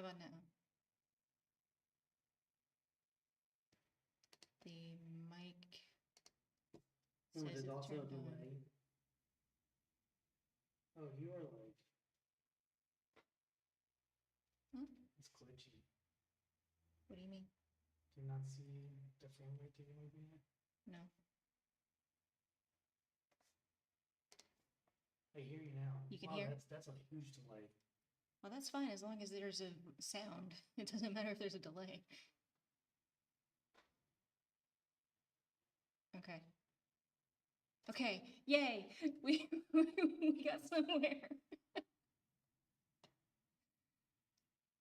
How about now? The mic Oh, says there's it's also a turned on. delay. Oh, you are like, Huh? it's glitchy. What do you mean? Do you not see the frame rate taking moving yet? No. I hear you now. You can Wow, hear? that's a huge delay. Well, that's fine as long as there's a sound. It doesn't matter if there's a delay. Okay. Okay. Yay! We got somewhere.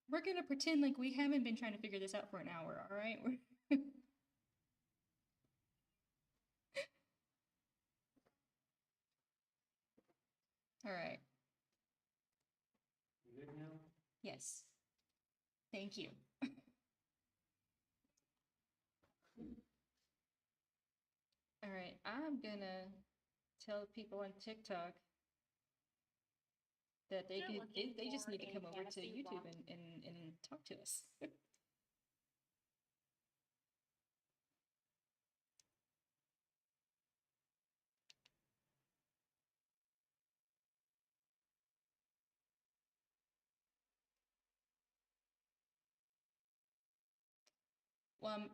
We're gonna pretend like we haven't been trying to figure this out for an hour, all right? All right. You good now? Yes. Thank you. All right, I'm gonna tell people on TikTok that they You're could looking they just for need to a come over to fantasy YouTube rock- and talk to us. Well,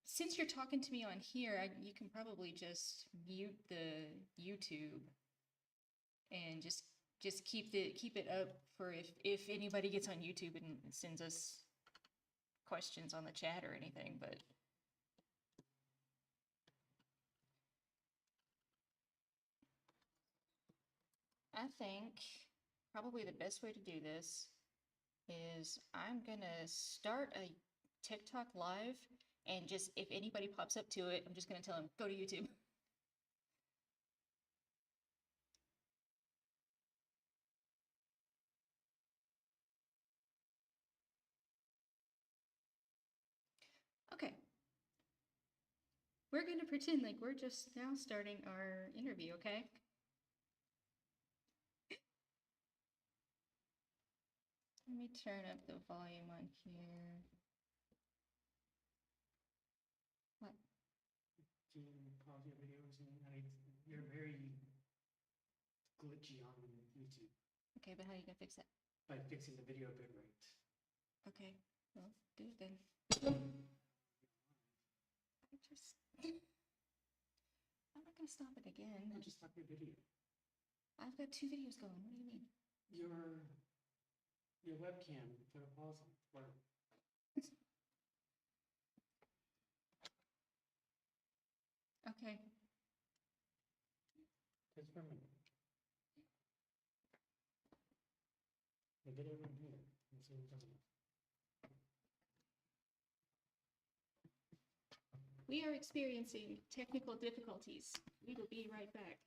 since you're talking to me on here, you can probably just mute the YouTube and just keep it up for if anybody gets on YouTube and sends us questions on the chat or anything, but I think probably the best way to do this is I'm gonna start a TikTok live and just if anybody pops up to it, I'm just gonna tell them go to YouTube. Okay. We're gonna pretend like we're just now starting our interview, okay? Let me turn up the volume on here. What? Can you pause your videos? You're very glitchy on YouTube Okay, but how are you gonna fix that? by fixing the video bitrate. Okay, well, do it then. I'm not gonna stop it again. No, just stop your video. I've got 2 videos going. What do you mean? Your webcam, put a pause on. Or Okay. just for a minute. The video right here. Let's see what it does. We are experiencing technical difficulties. We will be right back.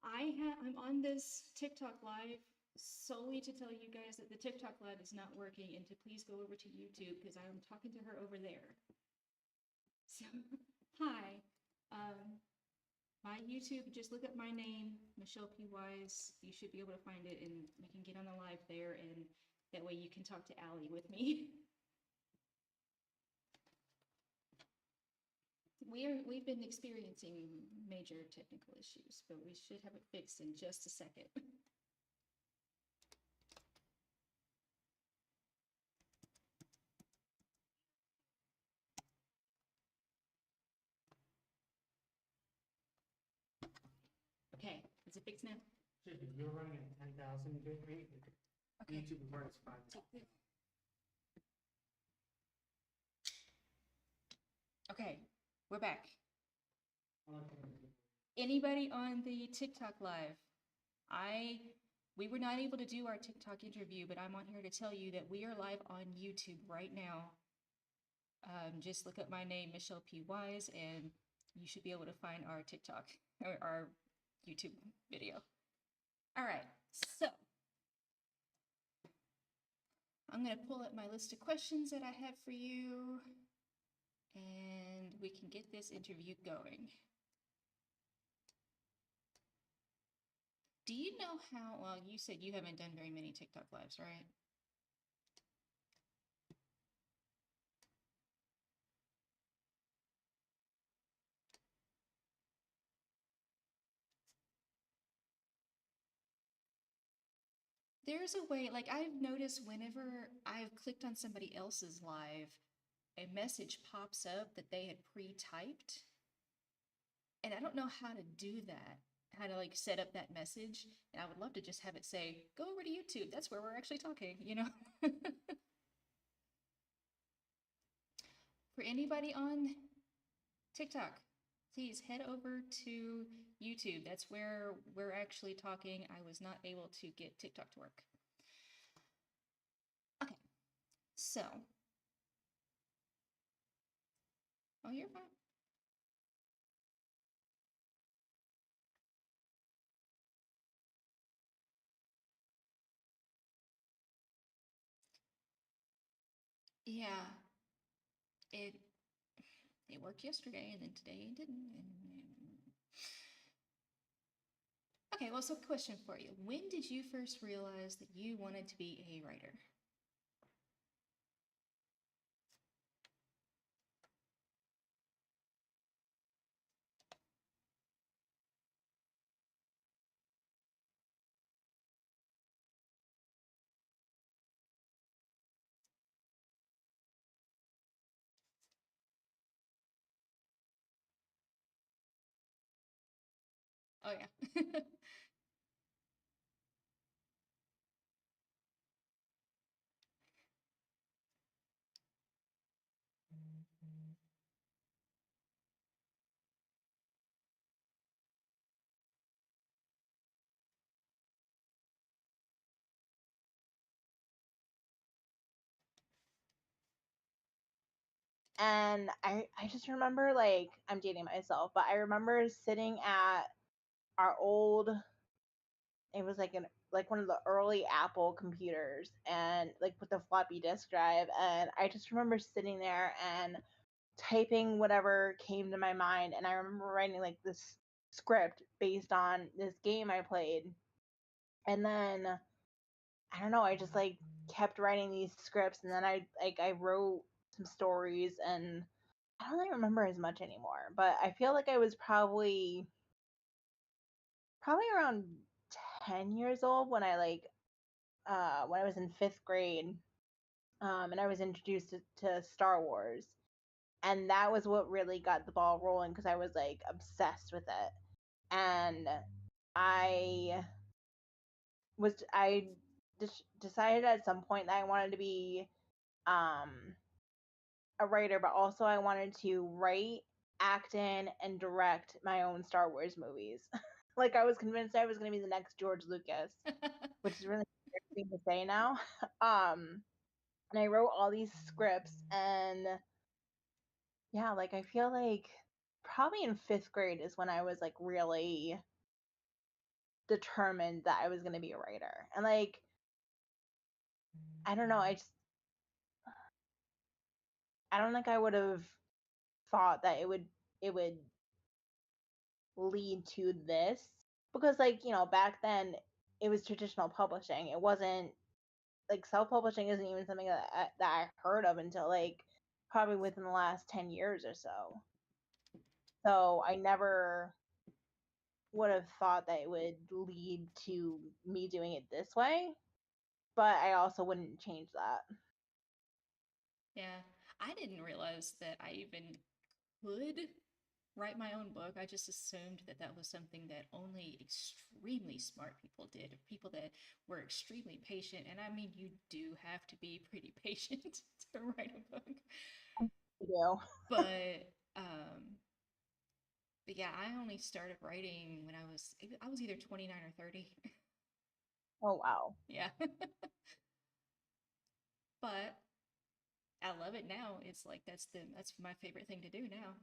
I'm on this TikTok live solely to tell you guys that the TikTok live is not working and to please go over to YouTube because I'm talking to her over there. So, hi. My YouTube, just look up my name, Michelle P. Wise. You should be able to find it and you can get on the live there and that way you can talk to Allie with me. We've been experiencing major technical issues, but we should have it fixed in just a second. Okay, is it fixed now? Should be. You're running at 10,000 bit rate. Okay. YouTube requires 5,000. Okay, we're back. Okay. Anybody on the TikTok live? We were not able to do our TikTok interview, but I'm on here to tell you that we are live on YouTube right now. Just look up my name, Michelle P. Wise, and you should be able to find our TikTok or our YouTube video. All right, so I'm gonna pull up my list of questions that I have for you, and we can get this interview going. Do you know how, well, you said you haven't done very many TikTok lives, right? There's a way, like I've noticed whenever I've clicked on somebody else's live, a message pops up that they had pre-typed. And I don't know how to do that, how to like set up that message. And I would love to just have it say, go over to YouTube. That's where we're actually talking, you know? For anybody on TikTok, please head over to YouTube. That's where we're actually talking. I was not able to get TikTok to work. Okay, so. Oh, you're fine. Yeah, it it worked yesterday and then today it didn't. Okay, well, so question for you. When did you first realize that you wanted to be a writer? Oh yeah. And I just remember, like, I'm dating myself, but I remember sitting at our old, it was like one of the early Apple computers, and like with the floppy disk drive, and I just remember sitting there and typing whatever came to my mind, and I remember writing like this script based on this game I played. And then I don't know, I just like kept writing these scripts, and then I wrote some stories, and I don't really remember as much anymore, but I feel like I was probably around 10 years old when when I was in 5th grade, and I was introduced to Star Wars. And that was what really got the ball rolling, because I was like obsessed with it. And I I decided at some point that I wanted to be um a writer, but also I wanted to write, act in, and direct my own Star Wars movies. Like, I was convinced I was going to be the next George Lucas, which is really embarrassing to say now. And I wrote all these scripts, and yeah, like I feel like probably in 5th grade is when I was like really determined that I was going to be a writer. And like, I don't know, I don't think I would have thought that it would lead to this, because like, back then it was traditional publishing. It wasn't like, self-publishing isn't even something that I heard of until like probably within the last 10 years or so. So I never would have thought that it would lead to me doing it this way, but I also wouldn't change that. Yeah, I didn't realize that I even could write my own book. I just assumed that that was something that only extremely smart people did, people that were extremely patient. And I mean, you do have to be pretty patient to write a book. You do. But but yeah, I only started writing when I was either 29 or 30. Oh wow. Yeah. But I love it now. It's like that's my favorite thing to do now.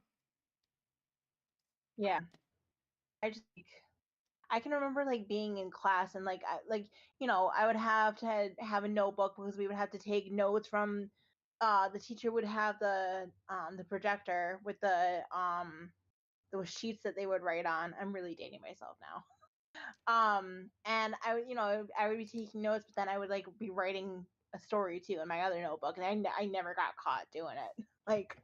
Yeah. I can remember like being in class, and like I would have to have a notebook, because we would have to take notes from the teacher would have the projector with those sheets that they would write on. I'm really dating myself now. And I would be taking notes, but then I would like be writing a story too in my other notebook, and I never got caught doing it. Like,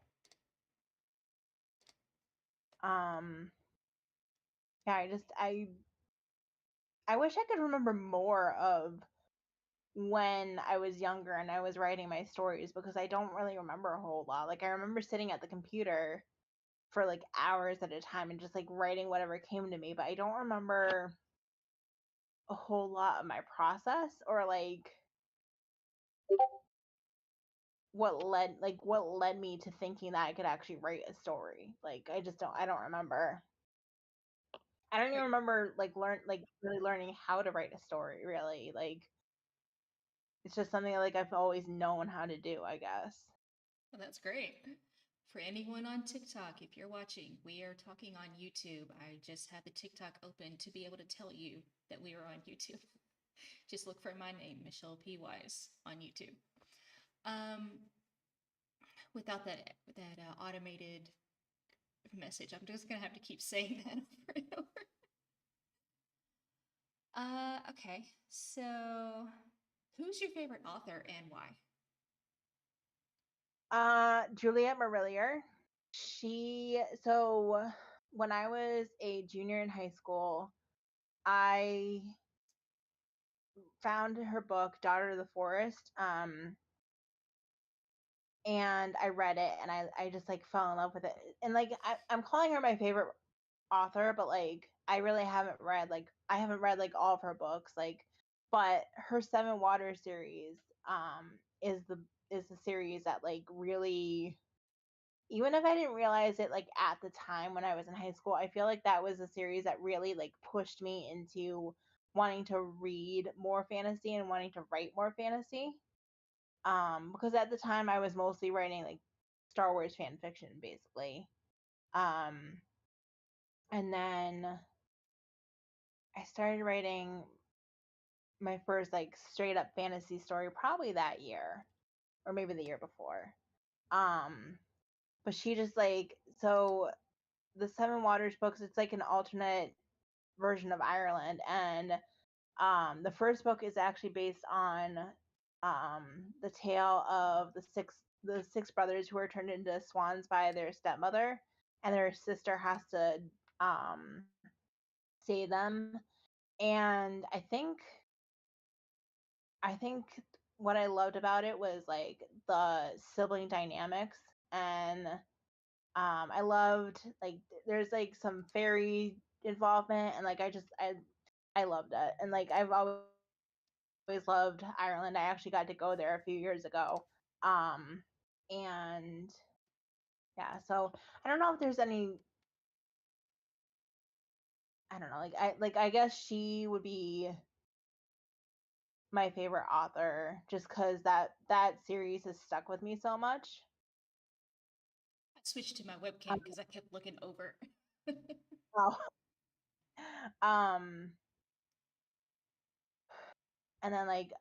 um yeah, I wish I could remember more of when I was younger and I was writing my stories because I don't really remember a whole lot. Like I remember sitting at the computer for like hours at a time and just like writing whatever came to me, but I don't remember a whole lot of my process or like what led me to thinking that I could actually write a story. Like I don't remember. I don't even remember like really learning how to write a story really. Like it's just something like I've always known how to do, I guess. Well, that's great. For anyone on TikTok, if you're watching, we are talking on YouTube. I just had the TikTok open to be able to tell you that we are on YouTube. Just look for my name, Michelle P. Wise, on YouTube. Um, without that automated message, I'm just gonna have to keep saying that over and over. Okay. So, who's your favorite author and why? Juliet Marillier. So when I was a junior in high school, I found her book, Daughter of the Forest. And I read it and I just like fell in love with it. And like I'm calling her my favorite author, but like I really I haven't read like all of her books, like but her Seven Waters series is the series that like really, even if I didn't realize it like at the time when I was in high school, I feel like that was a series that really like pushed me into wanting to read more fantasy and wanting to write more fantasy. Because at the time I was mostly writing like Star Wars fan fiction basically. Um and then I started writing my first like straight up fantasy story probably that year or maybe the year before. Um but she just like so the Seven Waters books, it's like an alternate version of Ireland, and the first book is actually based on the tale of the six brothers who are turned into swans by their stepmother, and their sister has to um, save them. And I think what I loved about it was like the sibling dynamics, and I loved like there's like some fairy involvement, and like I loved it, and like I've always loved Ireland. I actually got to go there a few years ago, um, and yeah. So I don't know if there's any. I don't know. I guess she would be my favorite author just because that series has stuck with me so much. I switched to my webcam Um, because I kept looking over. oh, um, and then like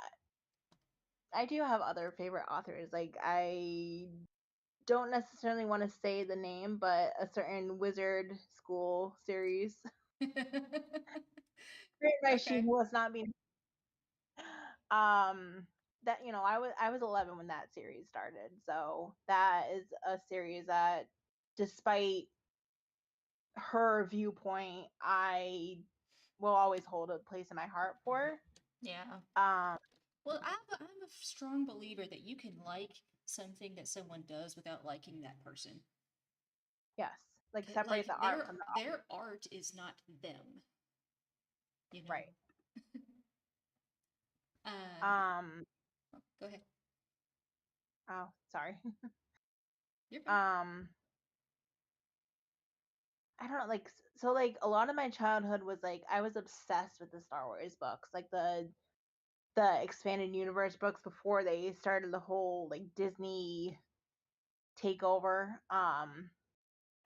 I do have other favorite authors. Like I don't necessarily want to say the name, but a certain wizard school series written by She Okay. Who Was Not Being. That I was 11 when that series started, so that is a series that, despite her viewpoint, I will always hold a place in my heart for. Yeah. Um, Well, I'm a strong believer that you can like something that someone does without liking that person. yes, like 'Cause, separate like the art from the art. their art is not them, you know. Right. Um, Um. go ahead. Oh, sorry. You're fine. um. I don't know, like so like a lot of my childhood was like I was obsessed with the Star Wars books, like the expanded universe books before they started the whole like Disney takeover.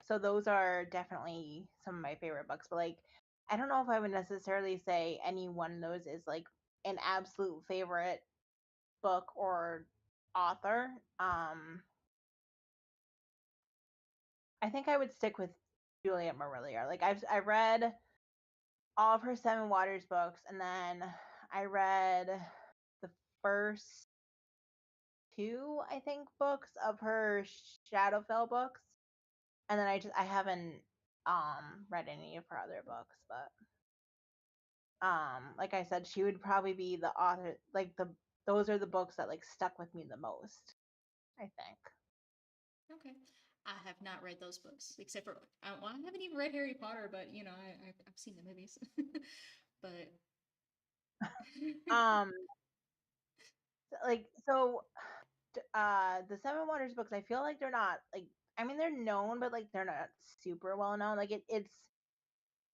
So those are definitely some of my favorite books, but like I don't know if I would necessarily say any one of those is like an absolute favorite book or author. I think I would stick with Juliet Marillier. Like I read all of her Seven Waters books, and then I read the first two, I think, books of her Shadowfell books, and then I haven't read any of her other books, but like I said, she would probably be the author, like those are the books that like stuck with me the most, I think. Okay. I have not read those books except for well, I haven't even read Harry Potter, but you know, I've seen the movies. But Um, like so, the Seven Wonders books, I feel like they're not like, I mean, they're known, but like they're not super well known. Like it's,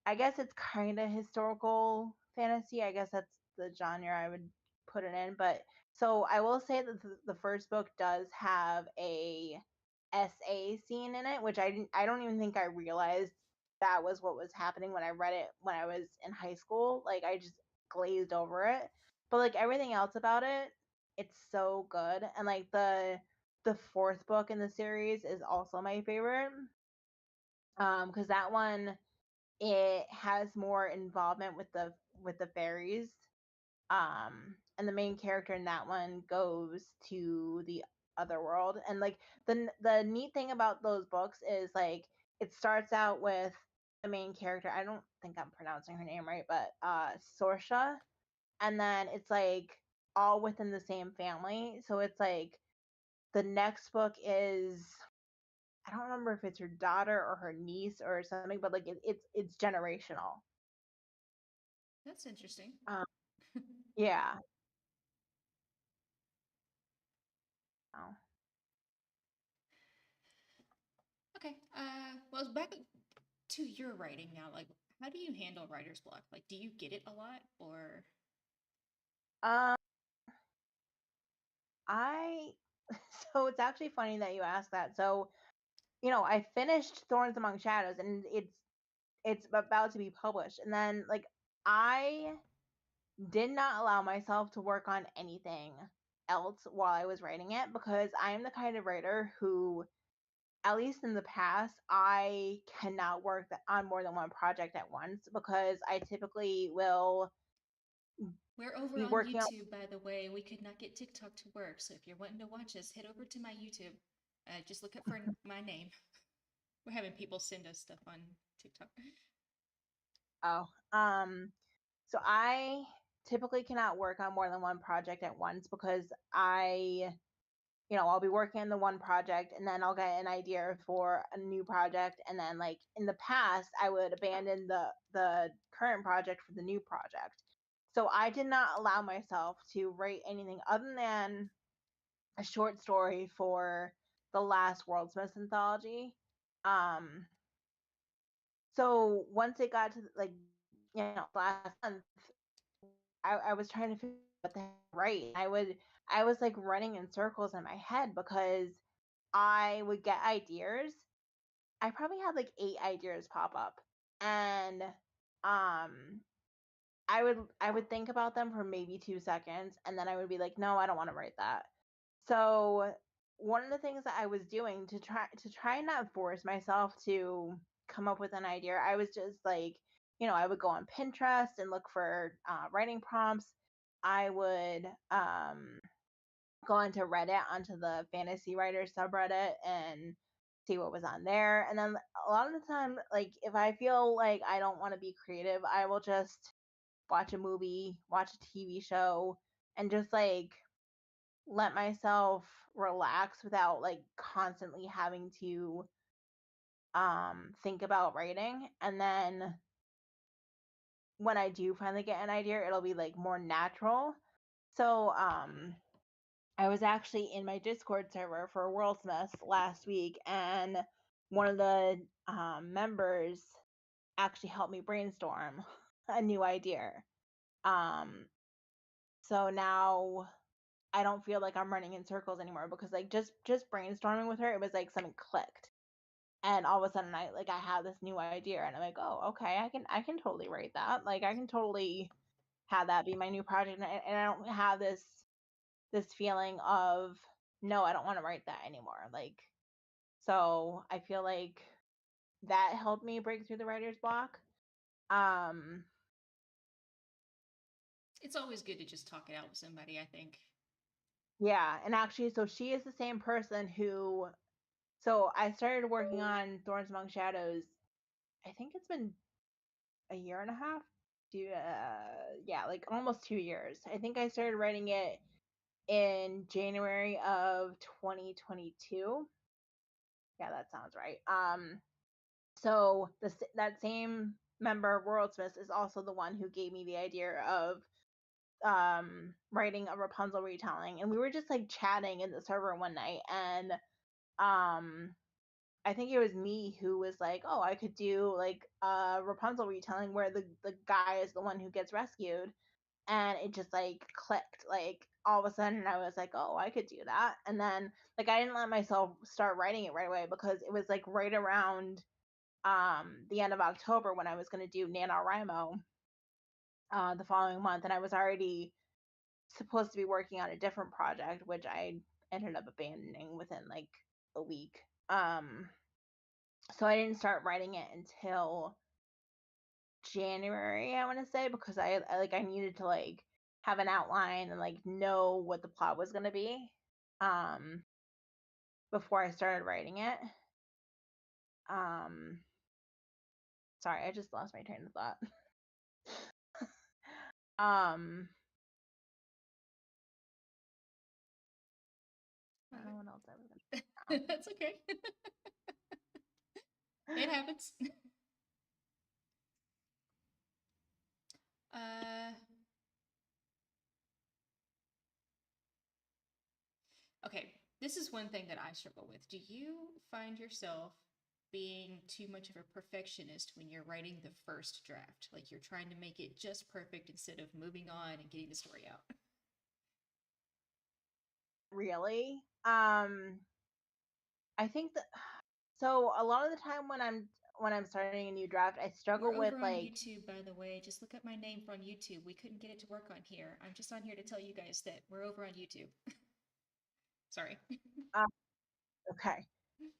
I guess it's kind of historical fantasy. I guess that's the genre I would put it in. But so I will say that the first book does have a SA scene in it, which I don't even think I realized that was what was happening when I read it when I was in high school. Like I just glazed over it. But like everything else about it, it's so good. And like the fourth book in the series is also my favorite. Because that one, it has more involvement with the fairies. And the main character in that one goes to the other world. And like the neat thing about those books is like it starts out with the main character. I don't think I'm pronouncing her name right, but Sorsha. And then it's like all within the same family. So it's like the next book is, I don't remember if it's her daughter or her niece or something, but like it's generational. that's interesting. Um, yeah. Oh. Okay. Well, back to your writing now. Like, how do you handle writer's block? Like, do you get it a lot, or Um, I so it's actually funny that you asked that. So, I finished Thorns Among Shadows and it's about to be published. And then like I did not allow myself to work on anything else while I was writing it because I am the kind of writer who, at least in the past, I cannot work on more than one project at once because I typically will we're over be on working on. YouTube, by the way. We could not get TikTok to work, so if you're wanting to watch us, head over to my YouTube. Just look up for my name. We're having people send us stuff on TikTok. Oh, so I typically cannot work on more than one project at once because I'll be working on the one project and then I'll get an idea for a new project, and then like in the past I would abandon the current project for the new project. So I did not allow myself to write anything other than a short story for the last Worldsmith anthology. Um, so once it got to like last month, I was trying to figure out what the heck to write. I was like running in circles in my head because I would get ideas. I probably had like 8 ideas pop up, and um I would think about them for maybe 2 seconds, and then I would be like, no, I don't want to write that. So one of the things that I was doing to try and not force myself to come up with an idea, I was just like, I would go on Pinterest and look for writing prompts. I would go onto Reddit, onto the fantasy writer subreddit, and see what was on there. And then a lot of the time, like if I feel like I don't want to be creative, I will just watch a movie, watch a TV show, and just like let myself relax without like constantly having to think about writing. And then when I do finally get an idea, it'll be like more natural. So I was actually in my Discord server for Worldsmith last week, and one of the members actually helped me brainstorm a new idea. Um, so now I don't feel like I'm running in circles anymore because like just brainstorming with her, it was like something clicked, and all of a sudden I have this new idea, and I'm like, oh, okay, I can totally write that. Like I can totally have that be my new project, and I don't have this feeling of, no, I don't want to write that anymore. Like, so I feel like that helped me break through the writer's block. Um, It's always good to just talk it out with somebody, I think. yeah, and actually, so she is the same person who. So I started working on Thorns Among Shadows. I think it's been a year and a half. Yeah, like almost 2 years. I think I started writing it in January of 2022. Yeah, that sounds right. So that same member, Worldsmith, is also the one who gave me the idea of writing a Rapunzel retelling, and we were just like chatting in the server one night, and I think it was me who was like, oh, I could do like a Rapunzel retelling where the guy is the one who gets rescued, and it just like clicked. Like all of a sudden I was like, oh, I could do that. And then like I didn't let myself start writing it right away because it was like right around the end of October when I was going to do NaNoWriMo the following month, and I was already supposed to be working on a different project, which I ended up abandoning within like a week. So I didn't start writing it until January, I want to say, because I needed to like have an outline and like know what the plot was going to be before I started writing it. Sorry, I just lost my train of thought. I don't know what else I was gonna. That's okay. It happens. uh, okay, this is one thing that I struggle with. Do you find yourself being too much of a perfectionist when you're writing the first draft? Like you're trying to make it just perfect instead of moving on and getting the story out? Really. I think that so a lot of the time when I'm starting a new draft, I struggle We're with over on like YouTube, by the way. Just look up my name on YouTube. We couldn't get it to work on here. I'm just on here to tell you guys that we're over on YouTube. Sorry. uh, okay.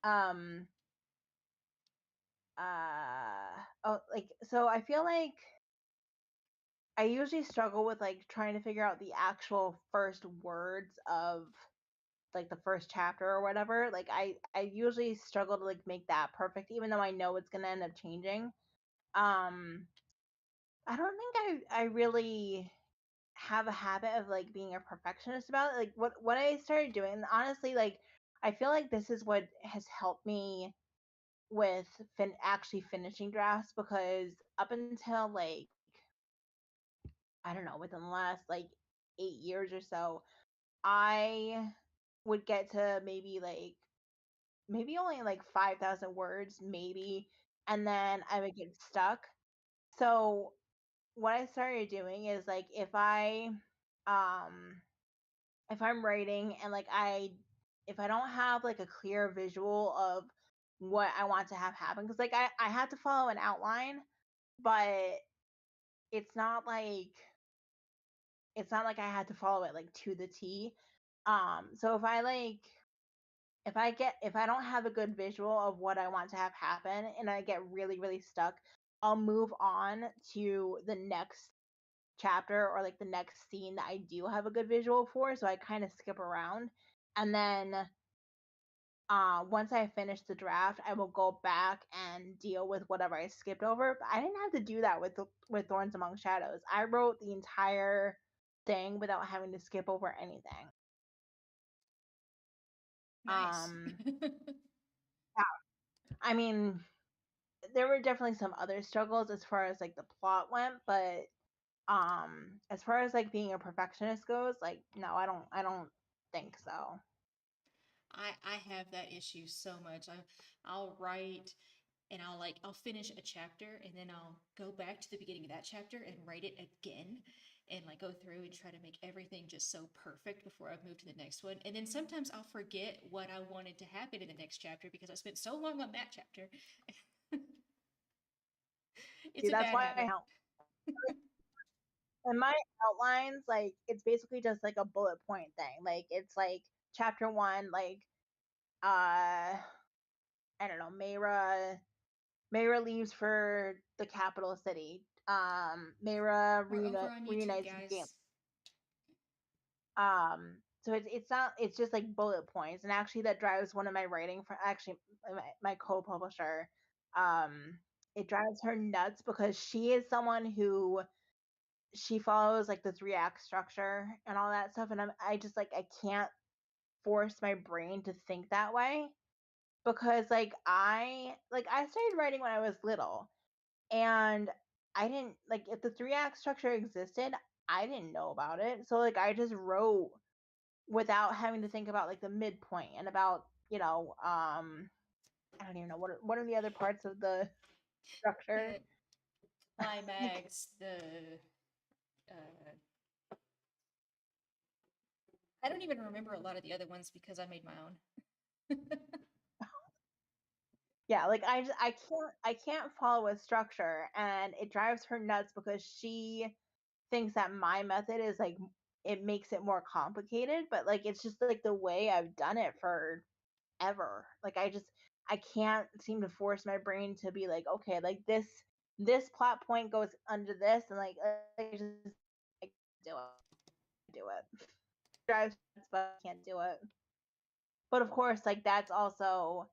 Um oh, like so I feel like I usually struggle with like trying to figure out the actual first words of like the first chapter or whatever. Like I usually struggle to like make that perfect even though I know it's going to end up changing. I don't think I really have a habit of like being a perfectionist about it. Like what I started doing, honestly, like I feel like this is what has helped me with actually finishing drafts, because up until like I don't know, within the last like 8 years or so, I would get to maybe only like 5,000 words, maybe, and then I would get stuck. So what I started doing is like um if I'm writing and like if I don't have like a clear visual of what I want to have happen, because like I have to follow an outline, but it's not like I had to follow it like to the T. So if I don't have a good visual of what I want to have happen and I get really, really stuck, I'll move on to the next chapter or like the next scene that I do have a good visual for. So I kind of skip around. And then once I finish the draft, I will go back and deal with whatever I skipped over. But I didn't have to do that with Thorns Among Shadows. I wrote the entire thing without having to skip over anything. Nice. Yeah, I mean, there were definitely some other struggles as far as like the plot went, but as far as like being a perfectionist goes, like no, I don't think so. I have that issue so much. I'll write and I'll finish a chapter and then I'll go back to the beginning of that chapter and write it again and like go through and try to make everything just so perfect before I move to the next one. And then sometimes I'll forget what I wanted to happen in the next chapter because I spent so long on that chapter. It's See, a that's bad why I habit. help. In my outlines, like it's basically just like a bullet point thing. Like it's like chapter one, like I don't know, Mayra leaves for the capital city. Mayra We're over on YouTube, reunites with Gam. guys. So it's not, it's just like bullet points, and actually that drives one of my writing for actually my co-publisher. Um, it drives her nuts because she is someone who she follows like the 3 act structure and all that stuff, and I just like I can't force my brain to think that way because I started writing when I was little, and I didn't like if the 3 act structure existed, I didn't know about it. So like I just wrote without having to think about like the midpoint and about, I don't even know what are the other parts of the structure. The climax, the uh, I don't even remember a lot of the other ones because I made my own. Yeah, like I can't follow a structure, and it drives her nuts because she thinks that my method is like it makes it more complicated, but like it's just like the way I've done it for ever. Like I can't seem to force my brain to be like, okay, like this plot point goes under this, and like I do it. Drives me nuts, but I can't do it. But of course, like that's also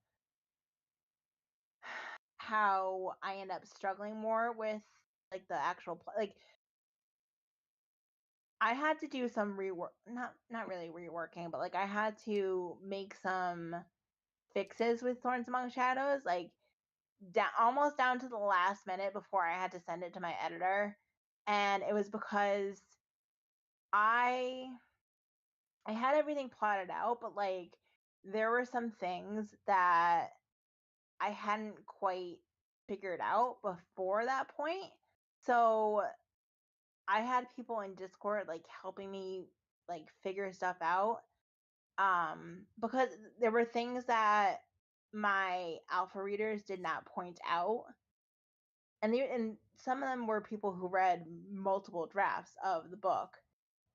how I end up struggling more with like the actual like I had to do some rework, not really reworking, but like I had to make some fixes with Thorns Among Shadows, like almost down to the last minute before I had to send it to my editor, and it was because I I had everything plotted out, but like there were some things that I hadn't quite figured out before that point. So I had people in Discord like helping me like figure stuff out. Because there were things that my alpha readers did not point out. And some of them were people who read multiple drafts of the book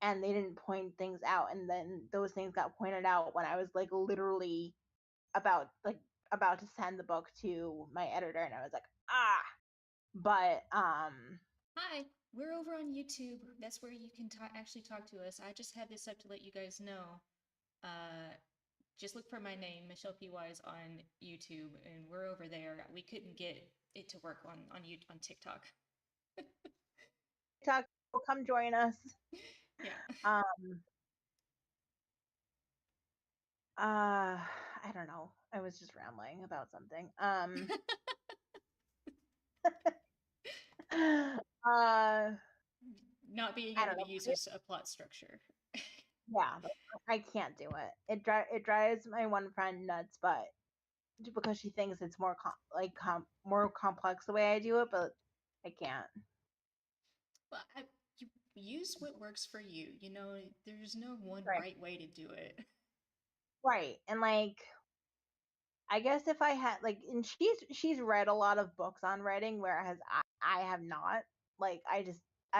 and they didn't point things out, and then those things got pointed out when I was like literally about to send the book to my editor, and I was like, ah. But Hi, we're over on YouTube. That's where you can actually talk to us. I just have this up to let you guys know. Just look for my name, Michelle P. Wise, on YouTube, and we're over there. We couldn't get it to work on TikTok. TikTok, come join us. Yeah. Um I don't know. I was just rambling about something. uh Not being I able don't to know. use a plot structure. Yeah, but I can't do it. It drives my one friend nuts, but because she thinks it's more complex the way I do it, but I can't. Well, you use what works for you. You know, there's no one Right. right way to do it. Right. And like I guess if I had like and she's read a lot of books on writing, whereas I have not. Like I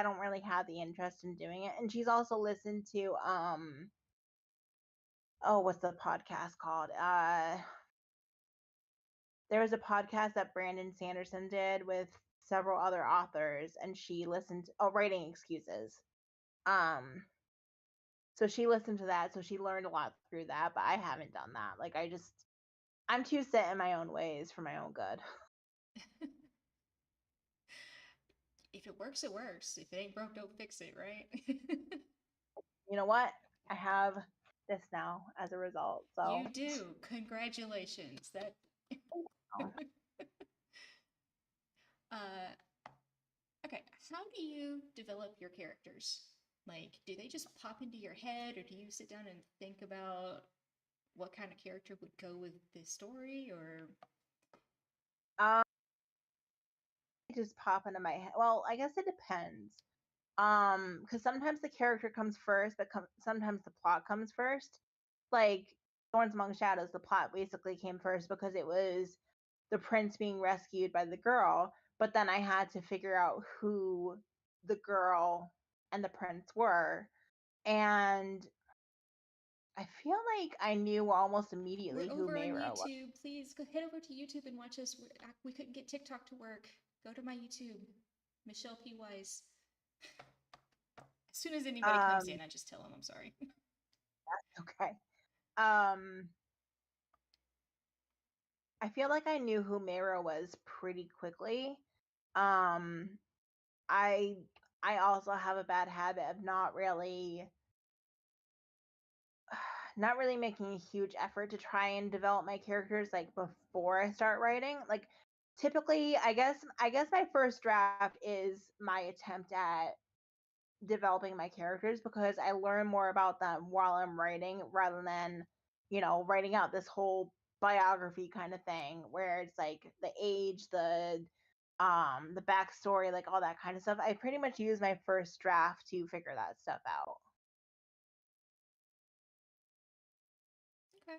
don't really have the interest in doing it. And she's also listened to oh, what's the podcast called? There was a podcast that Brandon Sanderson did with several other authors, and she listened writing excuses. Um so she listened to that, so she learned a lot through that, but I haven't done that. Like I'm too set in my own ways for my own good. If it works, it works. If it ain't broke, don't fix it, right? You know what? I have this now as a result. So You do. Congratulations. That uh okay, how do you develop your characters? Like, do they just pop into your head or do you sit down and think about what kind of character would go with this story or um just pop into my head. Well, I guess it depends. Because sometimes the character comes first, but sometimes the plot comes first. Like Thorns Among Shadows, the plot basically came first because it was the prince being rescued by the girl, but then I had to figure out who the girl and the prince were. And I feel like I knew almost we're immediately who over on Mayra was. YouTube. Please go head over to YouTube and watch us. We couldn't get TikTok to work. Go to my YouTube, Michelle P. Wise. As soon as anybody comes Um, in, I just tell them I'm sorry. okay. Um, I feel like I knew who Mayra was pretty quickly. Um, I I also have a bad habit of not really making a huge effort to try and develop my characters like before I start writing. Like typically, I guess my first draft is my attempt at developing my characters because I learn more about them while I'm writing rather than, writing out this whole biography kind of thing where it's like the age, the backstory, like all that kind of stuff. I pretty much use my first draft to figure that stuff out. Okay.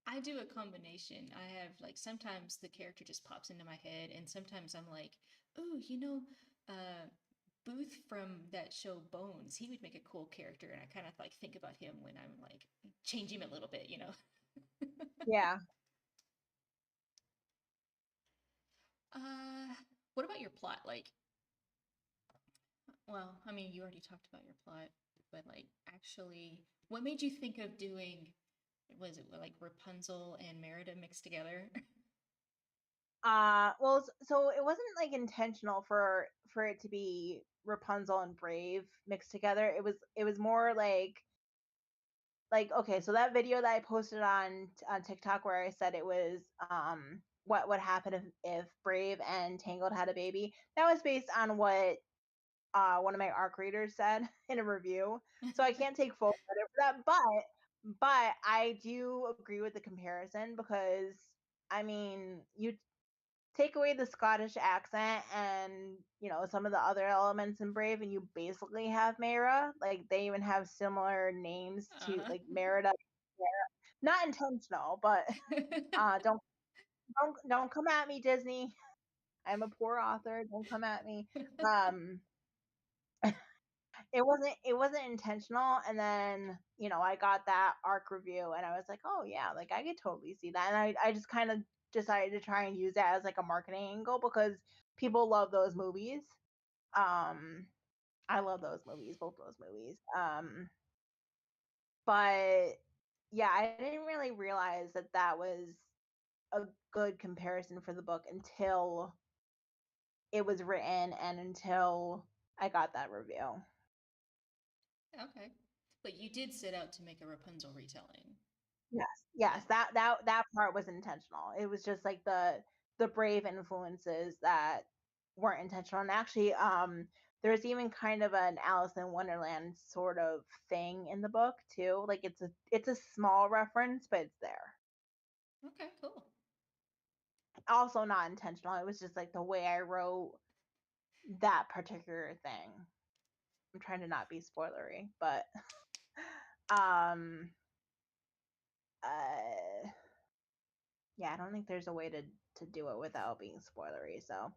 I do a combination. I have like sometimes the character just pops into my head, and sometimes I'm like, oh, Booth from that show Bones, he would make a cool character, and I kind of like think about him when I'm like change him a little bit. Yeah. Uh, what about your plot? Like, well, I mean, you already talked about your plot, but like, actually, what made you think of doing? Was it like Rapunzel and Merida mixed together? Well, so it wasn't like intentional for it to be Rapunzel and Brave mixed together. It was more like okay, so that video that I posted on TikTok where I said it was what would happen if Brave and Tangled had a baby. That was based on what one of my ARC readers said in a review. So I can't take full credit for that, but I do agree with the comparison because I mean, you take away the Scottish accent and some of the other elements in Brave, and you basically have Mara. Like they even have similar names to Uh-huh. like Merida. Not intentional, but don't come at me, Disney. I'm a poor author. Don't come at me. Um, it wasn't intentional, and then I got that arc review, and I was like, oh yeah, like I could totally see that, and I just kind of decided to try and use that as like a marketing angle because people love those movies. Um, I love those movies, both those movies. But yeah, I didn't really realize that that was a good comparison for the book until it was written and until I got that review. Okay. But you did set out to make a Rapunzel retelling. Yes, yes, That that part was intentional. It was just like the Brave influences that weren't intentional. And actually, there's even kind of an Alice in Wonderland sort of thing in the book too. Like it's a small reference, but it's there. okay, cool. Also not intentional. It was just like the way I wrote that particular thing. I'm trying to not be spoilery, but um uh yeah, I don't think there's a way to do it without being spoilery. So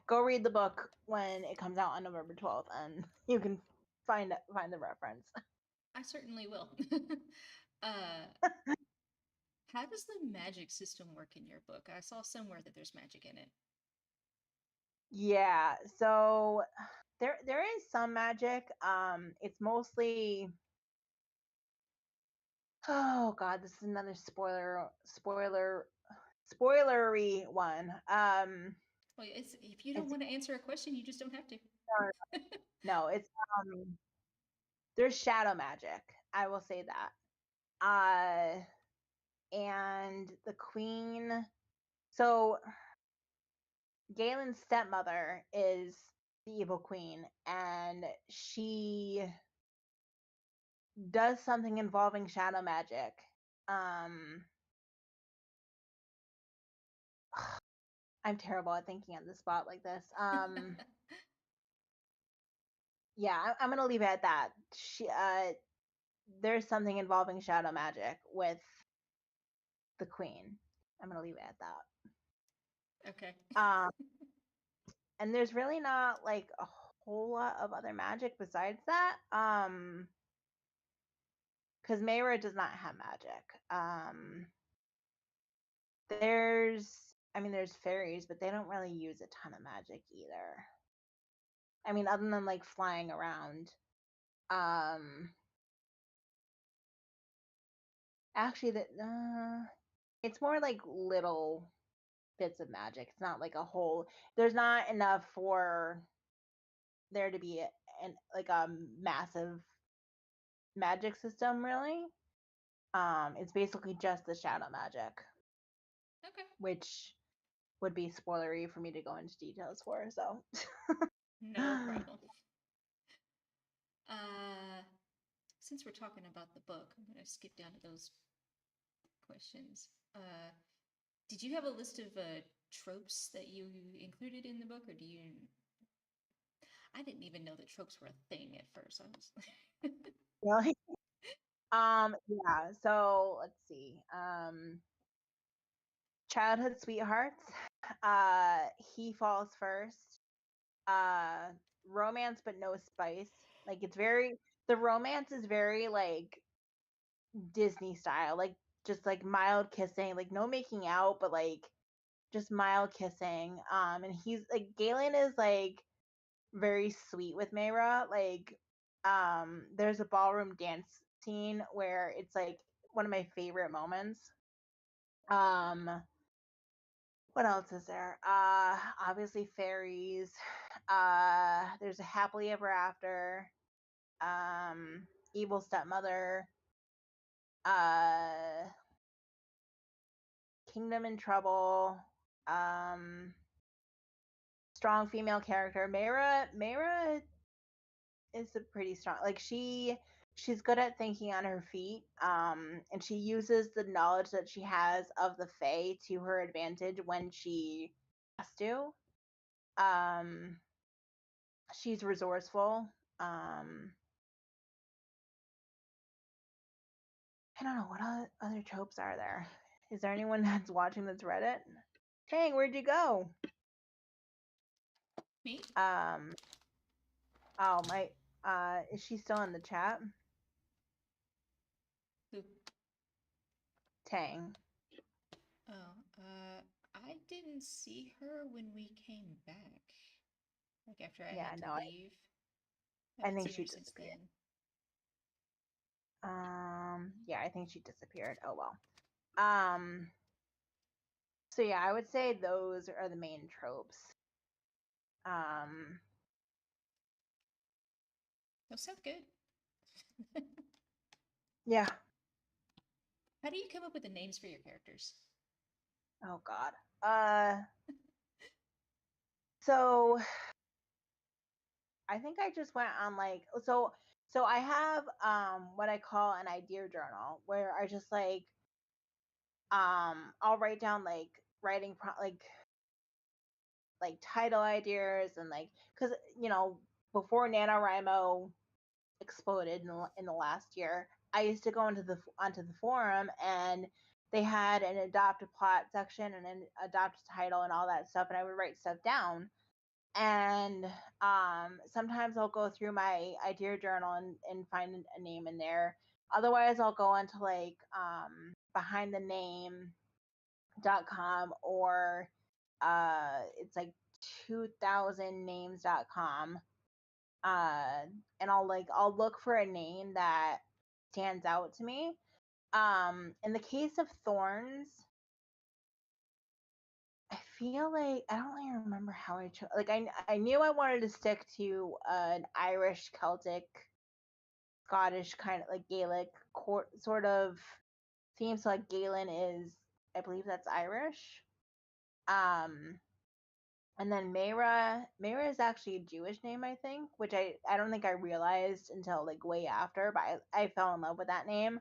go read the book when it comes out on November 12th, and you can find the reference. I certainly will. uh, how does the magic system work in your book? I saw somewhere that there's magic in it. Yeah, so there is some magic. It's mostly, oh god, this is another spoilery one. Well, if you don't It's want to answer a question, you just don't have to. no, it's there's shadow magic. I will say that. And the queen. So Galen's stepmother is the evil queen, and she does something involving shadow magic. Um, I'm terrible at thinking on the spot like this. Yeah, I'm gonna leave it at that. There's something involving shadow magic with the queen. I'm gonna leave it at Okay. that. And there's really not like a whole lot of other magic besides that. Because Mayra does not have magic. There's fairies, but they don't really use a ton of magic either. I mean, other than like flying around. Um, Actually, it's more like little bits of magic. It's not like a whole. There's not enough for there to be an like a massive magic system really. It's basically just the shadow magic, Okay. which would be spoilery for me to go into details for. So No problem. Uh, since we're talking about the book, I'm gonna skip down to those questions. Did you have a list of tropes that you included in the book, or do you? I didn't even know that tropes were a thing at first. I was really, yeah. So let's see. Childhood sweethearts. He falls first. Romance but no spice. Like it's very the romance is very like Disney style, like just like mild kissing, like no making out, but like just mild kissing. And he's like Galen is like very sweet with Mayra. Like, there's a ballroom dance scene where it's like one of my favorite moments. Um, what else is there? Obviously fairies. There's a happily ever after. Evil stepmother. Uh, Kingdom in trouble. Um, strong female character. Mayra is a pretty strong. Like she's good at thinking on her feet. And she uses the knowledge that she has of the Fae to her advantage when she has to. Um, she's resourceful. I don't know what other tropes are there. Is there anyone that's watching that's read it? Dang, where'd you go? me. Oh my. Is she still in the chat? Who? Tang. Oh, I didn't see her when we came back. Like after I Yeah, had to no, leave. I Haven't think seen she her since disappeared. then. Yeah, I think she disappeared. Oh well. So yeah, I would say those are the main tropes. Um, Those sound good. yeah. How do you come up with the names for your characters? Oh God. So I think I just went on like so I have what I call an idea journal where I just like I'll write down like like title ideas and like because before NaNoWriMo exploded in the last year, I used to go onto the forum and they had an adopt a plot section and an adopt a title and all that stuff, and I would write stuff down. And sometimes I'll go through my idea journal and find a name in there. Otherwise, I'll go into like behindthename.com or it's like 2000names.com. And I'll look for a name that stands out to me. In the case of Thorns, I feel like I don't really remember how I chose. Like I knew I wanted to stick to an Irish, Celtic, Scottish kind of like Gaelic sort of theme. So like Galen is, I believe that's Irish. Um, and then Mayra is actually a Jewish name, I think, which I don't think I realized until like way after, but I fell in love with that name.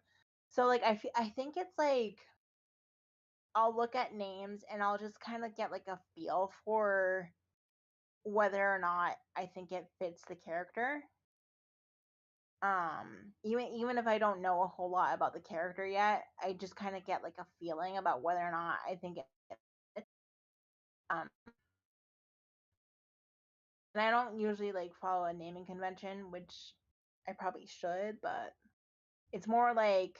So like I think it's like I'll look at names and I'll just kind of get like a feel for whether or not I think it fits the character. Even if I don't know a whole lot about the character yet, I just kind of get like a feeling about whether or not I think it fits. Um, and I don't usually like follow a naming convention, which I probably should, but it's more like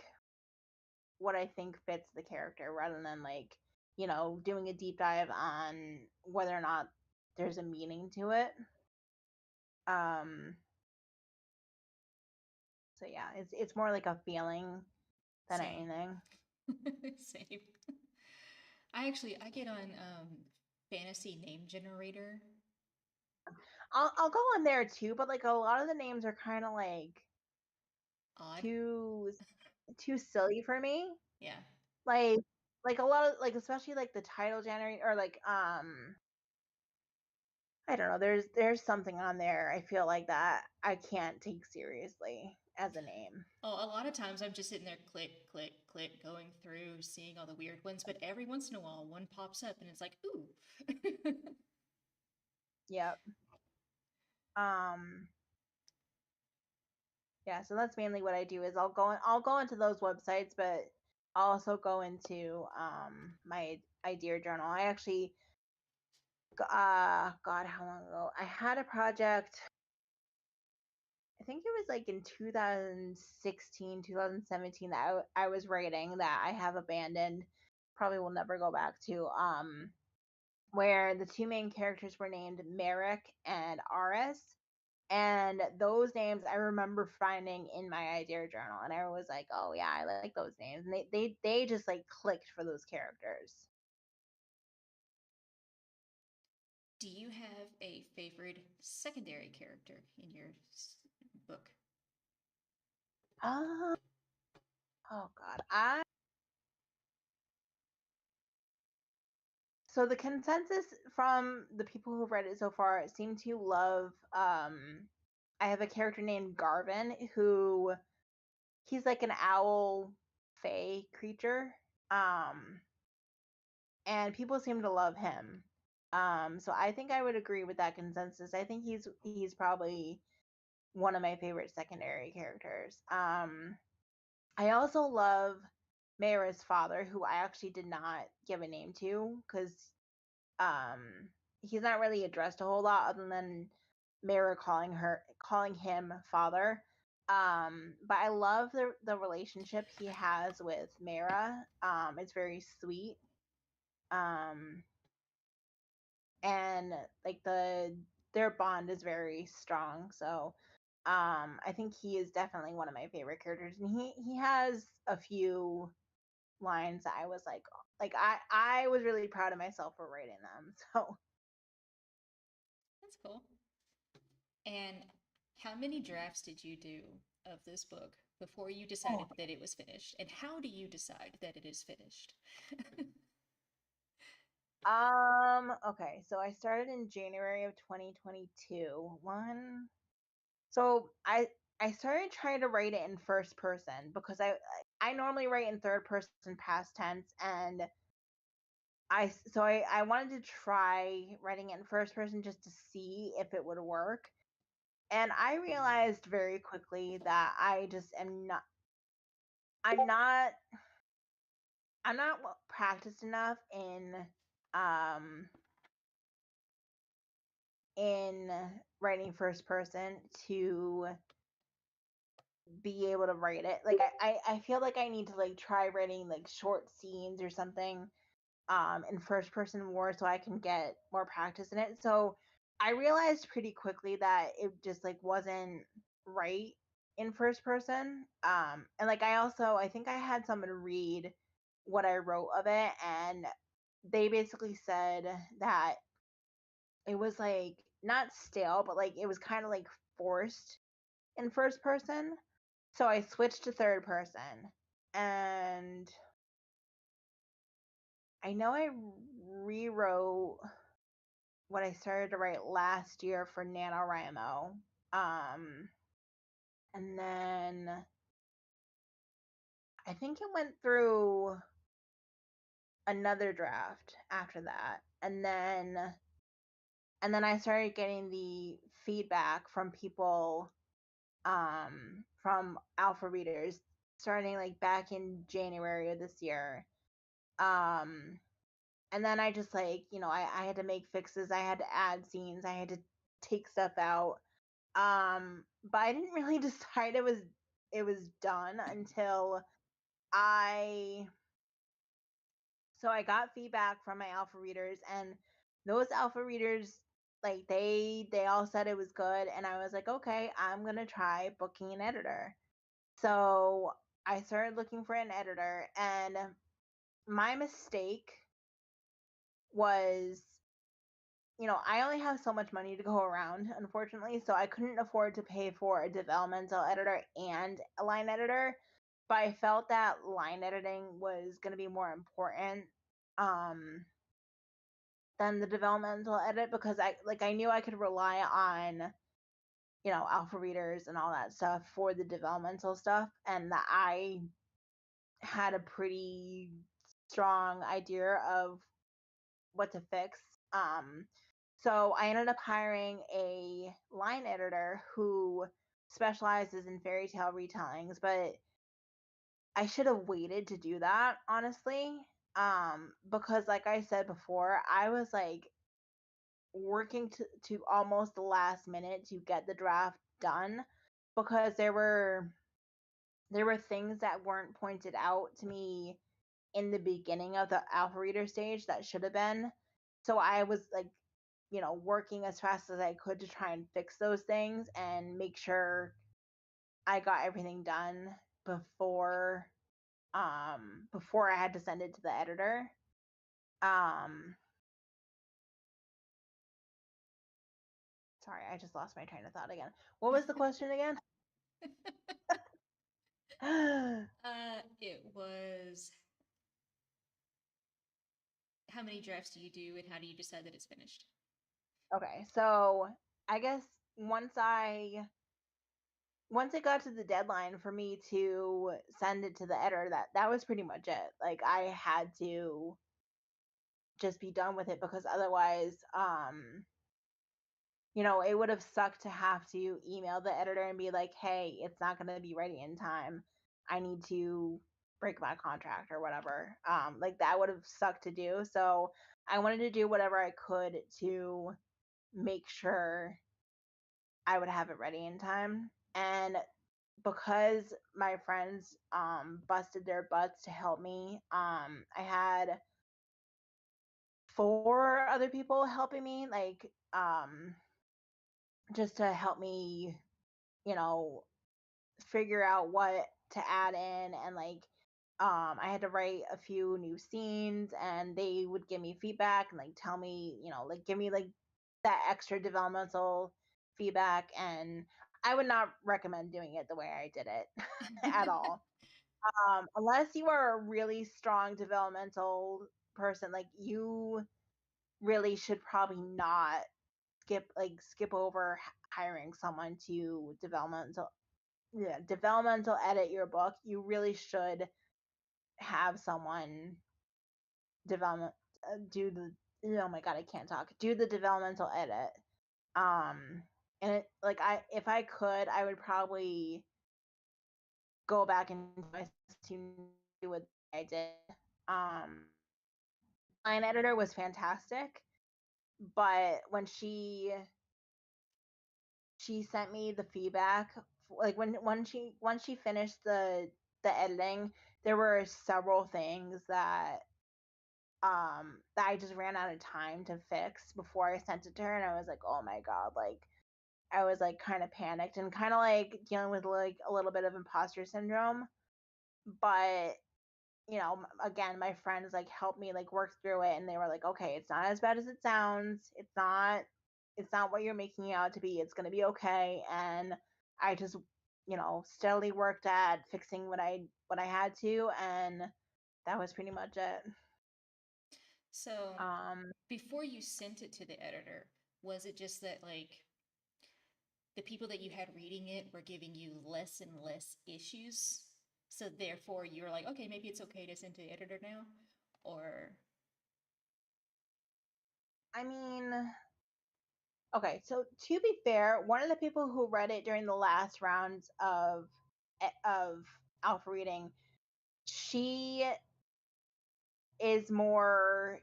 what I think fits the character rather than like, doing a deep dive on whether or not there's a meaning to it. Um, so yeah, it's more like a feeling than Same. anything. Same. I get on fantasy name generator. I'll go on there too, but like a lot of the names are kind of like Odd. too silly for me. Yeah. Like a lot of like especially like the title generator or like I don't know. There's something on there. I feel like that I can't take seriously as a name. Oh, a lot of times I'm just sitting there, click, click, click, going through, seeing all the weird ones, but every once in a while one pops up and it's like, ooh. Yep. Um. Yeah. So that's mainly what I do is I'll go into those websites, but I'll also go into my idea journal. I actually God, how long ago? I had a project. I think it was like in 2016, 2017 that I was writing that I have abandoned. Probably will never go back to. Where the two main characters were named Merrick and Aris. And those names I remember finding in my idea journal, and I was like, "Oh yeah, I like those names." And they just like clicked for those characters. Do you have a favorite secondary character in your book? Uh, oh God, I so the consensus from the people who've read it so far seem to love. I have a character named Garvin who he's like an owl fae creature. Um, and people seem to love him. So I think I would agree with that consensus. I think he's probably one of my favorite secondary characters. I also love Mayra's father, who I actually did not give a name to because he's not really addressed a whole lot other than Mayra calling him father. But I love the relationship he has with Mayra. It's very sweet. Um, and like their bond is very strong. So I think he is definitely one of my favorite characters, and he has a few lines that I was like I was really proud of myself for writing them. So That's cool. And how many drafts did you do of this book before you decided oh, that it was finished? And how do you decide that it is finished? okay, so I started in January of 2022. So I started trying to write it in first person because I normally write in third person past tense, and I wanted to try writing it in first person just to see if it would work. And I realized very quickly that I just am not I'm not I'm not practiced enough um in writing first person to be able to write it. Like I feel like I need to like try writing like short scenes or something in first person more so I can get more practice in it. So I realized pretty quickly that it just like wasn't right in first person. And like I think I had someone read what I wrote of it, and they basically said that it was like not stale, but like it was kind of like forced in first person. So I switched to third person, and I know I rewrote what I started to write last year for NaNoWriMo. Um, and then I think it went through another draft after that. And then I started getting the feedback from people from alpha readers starting like back in January of this year. Um and then I just like, I had to make fixes, I had to add scenes, I had to take stuff out. But I didn't really decide it was done until I I got feedback from my alpha readers, and those alpha readers like they all said it was good, and I was like, okay, I'm gonna try booking an editor. So I started looking for an editor, and my mistake was I only have so much money to go around, unfortunately, so I couldn't afford to pay for a developmental editor and a line editor. But I felt that line editing was going to be more important um, than the developmental edit, because I knew I could rely on alpha readers and all that stuff for the developmental stuff, and that I had a pretty strong idea of what to fix. So I ended up hiring a line editor who specializes in fairy tale retellings, but I should have waited to do that, honestly. Because like I said before, I was like working to almost the last minute to get the draft done, because there were things that weren't pointed out to me in the beginning of the alpha reader stage that should have been. So I was like, working as fast as I could to try and fix those things and make sure I got everything done before before I had to send it to the editor. Um Sorry, I just lost my train of thought again. What was the question again? It was how many drafts do you do and how do you decide that it's finished? Okay, so I guess once I once it got to the deadline for me to send it to the editor, that was pretty much it. Like I had to just be done with it, because otherwise it would have sucked to have to email the editor and be like, "Hey, it's not going to be ready in time. I need to break my contract or whatever." Like that would have sucked to do. So I wanted to do whatever I could to make sure I would have it ready in time. And because my friends busted their butts to help me, I had four other people helping me, like just to help me, you know, figure out what to add in. And like I had to write a few new scenes, and they would give me feedback and like tell me, like give me like that extra developmental feedback. And I would not recommend doing it the way I did it at all. Unless you are a really strong developmental person, like you really should probably not skip over hiring someone to developmental edit your book. You really should have someone development do the oh my god, I can't talk, do the developmental edit. um and it, like I if I could, I would probably go back and to do what I did. um Line editor was fantastic, but when she sent me the feedback, like once she finished the editing, there were several things that I just ran out of time to fix before I sent it to her. And I was like, oh my god, like I was like kind of panicked and kind of like dealing with like a little bit of imposter syndrome. But again, my friends like helped me like work through it, and they were like, okay, it's not as bad as it sounds. It's not what you're making it out to be. It's gonna be okay. And I just steadily worked at fixing what I had to, and that was pretty much it. So um before you sent it to the editor, was it just that like the people that you had reading it were giving you less and less issues? So therefore you were like, okay, maybe it's okay to send to the editor now? Or I mean, okay, so to be fair, one of the people who read it during the last rounds of alpha reading, she is more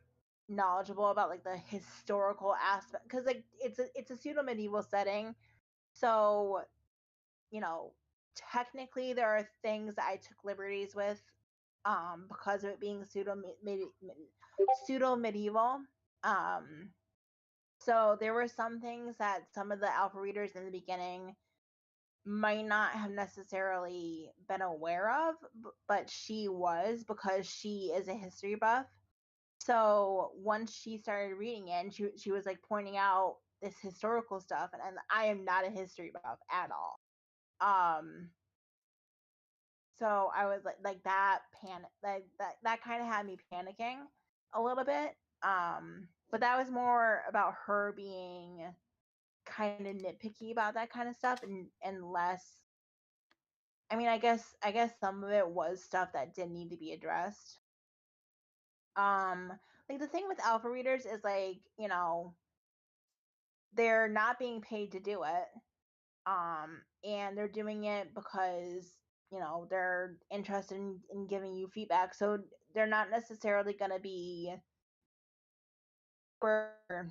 knowledgeable about like the historical aspect, because like it's a pseudo medieval setting. So you know technically there are things that I took liberties with, because of it being pseudo medieval. um so there were some things that some of the alpha readers in the beginning might not have necessarily been aware of, but she was, because she is a history buff. So once she started reading it, and she was like pointing out this historical stuff, and I am not a history buff at all. So I was like that panic, that kind of had me panicking a little bit. But that was more about her being kind of nitpicky about that kind of stuff, and less. I mean, I guess some of it was stuff that did need to be addressed. Like the thing with alpha readers is like, they're not being paid to do it. And they're doing it because, they're interested in giving you feedback. So they're not necessarily going to be super,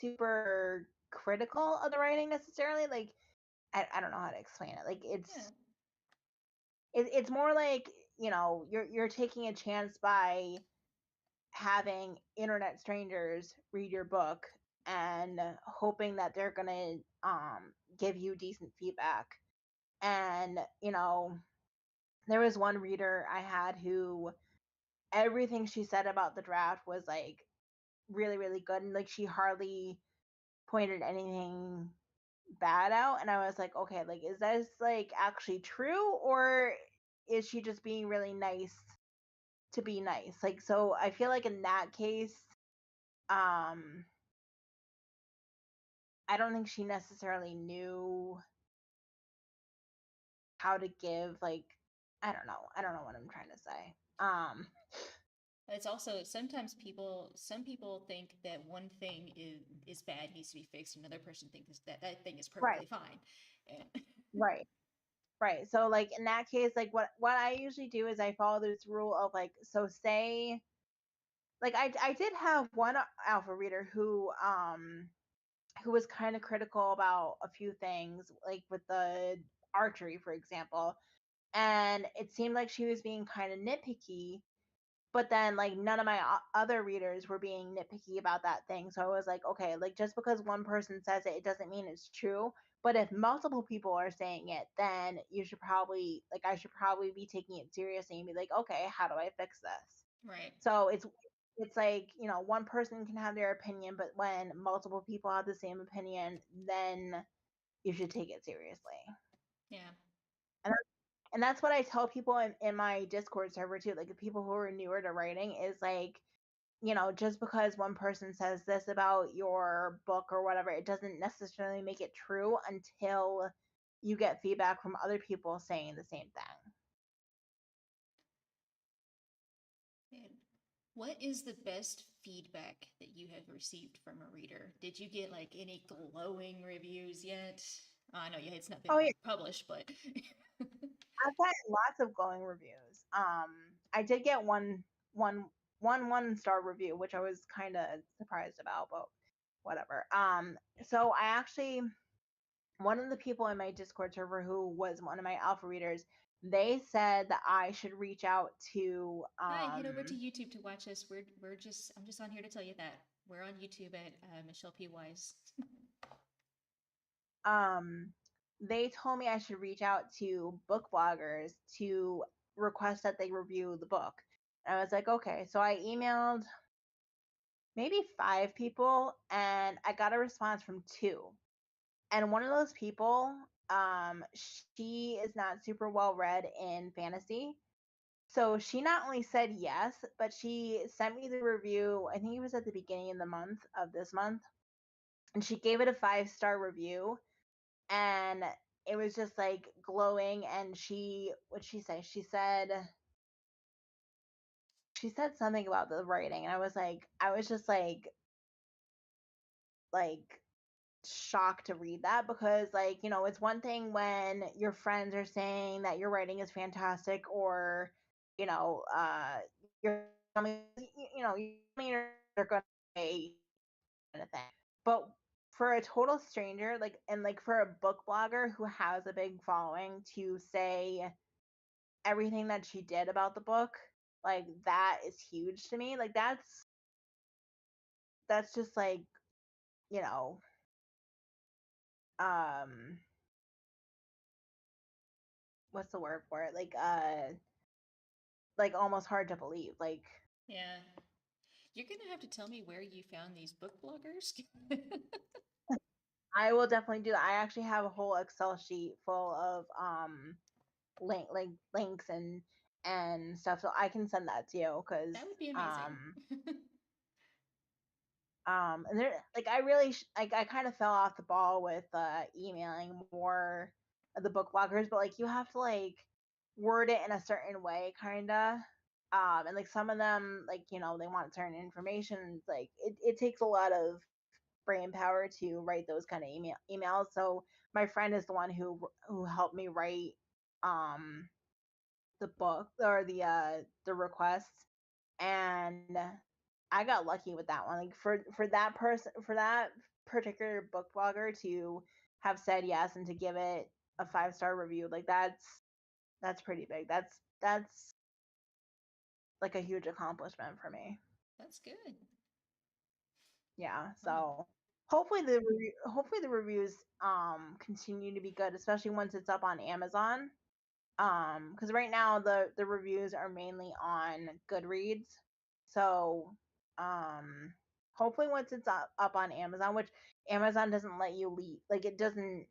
super critical of the writing necessarily. Like, I don't know how to explain it. Like it's more like, you're taking a chance by having internet strangers read your book and hoping that they're going to give you decent feedback. And there was one reader I had who everything she said about the draft was like really, really good, and like she hardly pointed anything bad out. And I was like, okay, like, is this like actually true, or is she just being really nice to be nice? Like, so I feel like in that case, um I don't think she necessarily knew how to give, like, I don't know what I'm trying to say. It's also sometimes some people think that one thing is bad, needs to be fixed. Another person thinks that that thing is Right, perfectly fine. And right, right. So like in that case, like what I usually do is I follow this rule of like, so say, like, I did have one alpha reader who was kind of critical about a few things, like with the archery, for example. And it seemed like she was being kind of nitpicky, but then like none of my other readers were being nitpicky about that thing. So I was like, okay, like just because one person says it, it doesn't mean it's true. But if multiple people are saying it, then you should probably, like, I should probably be taking it seriously and be like, okay, how do I fix this? right. So it's like, one person can have their opinion, but when multiple people have the same opinion, then you should take it seriously. Yeah. And that's what I tell people in my Discord server too, like the people who are newer to writing, is like, just because one person says this about your book or whatever, it doesn't necessarily make it true until you get feedback from other people saying the same thing. And what is the best feedback that you have received from a reader? Did you get like any glowing reviews yet? I know it's not been Oh yeah, published, but I've gotten lots of glowing reviews. I did get one star review, which I was kind of surprised about, but whatever. So I actually, one of the people in my Discord server who was one of my alpha readers, they said that I should reach out to hi, head over to YouTube to watch us. I'm just on here to tell you that we're on YouTube at Michelle P. Wise. um they told me I should reach out to book bloggers to request that they review the book. And I was like, okay. So I emailed maybe 5 people, and I got a response from 2. And one of those people, she is not super well read in fantasy. So she not only said yes, but she sent me the review. I think it was at the beginning of the month of this month. And she gave it a 5-star review. And it was just like glowing. And what'd she say? She said something about the writing. And I was just like shocked to read that, because like, it's one thing when your friends are saying that your writing is fantastic, or your family, they're going to say kind of thing. But for a total stranger, like, and like for a book blogger who has a big following to say everything that she did about the book, like, that is huge to me. Like, that's just like, you know um what's the word for it, like, like almost hard to believe. Like Yeah. You're gonna have to tell me where you found these book bloggers. I will definitely do that. I actually have a whole Excel sheet full of links and stuff, so I can send that to you because That would be amazing. and there like I really like I kind of fell off the ball with emailing more of the book bloggers, but like you have to like word it in a certain way kind of and like some of them like you know they want certain information. It's like it takes a lot of brain power to write those kind of emails. So my friend is the one who helped me write um the book or the requests, and I got lucky with that one. Like for that person, for that particular book blogger to have said yes and to give it a 5-star review, like that's pretty big. That's like a huge accomplishment for me. That's good. Yeah. Wow. So hopefully the reviews continue to be good, especially once it's up on Amazon. Because right now the reviews are mainly on Goodreads. So hopefully once it's up on Amazon, which Amazon doesn't let you leave, like it doesn't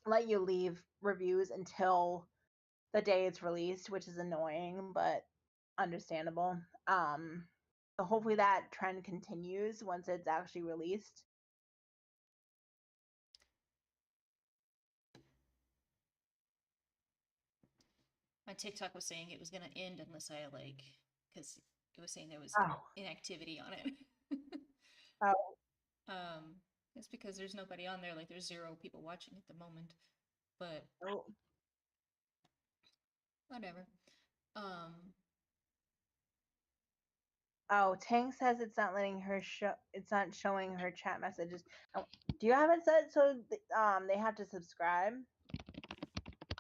let you leave reviews until the day it's released, which is annoying but understandable. So hopefully that trend continues once it's actually released. My TikTok was saying it was gonna end unless I like, because it was saying there was Oh, inactivity on it. oh, um, it's because there's nobody on there. Like there's 0 people watching at the moment. But oh. whatever. Um, Oh, Tang says it's not letting her show. It's not showing her chat messages. Oh, do you have it set so they have to subscribe?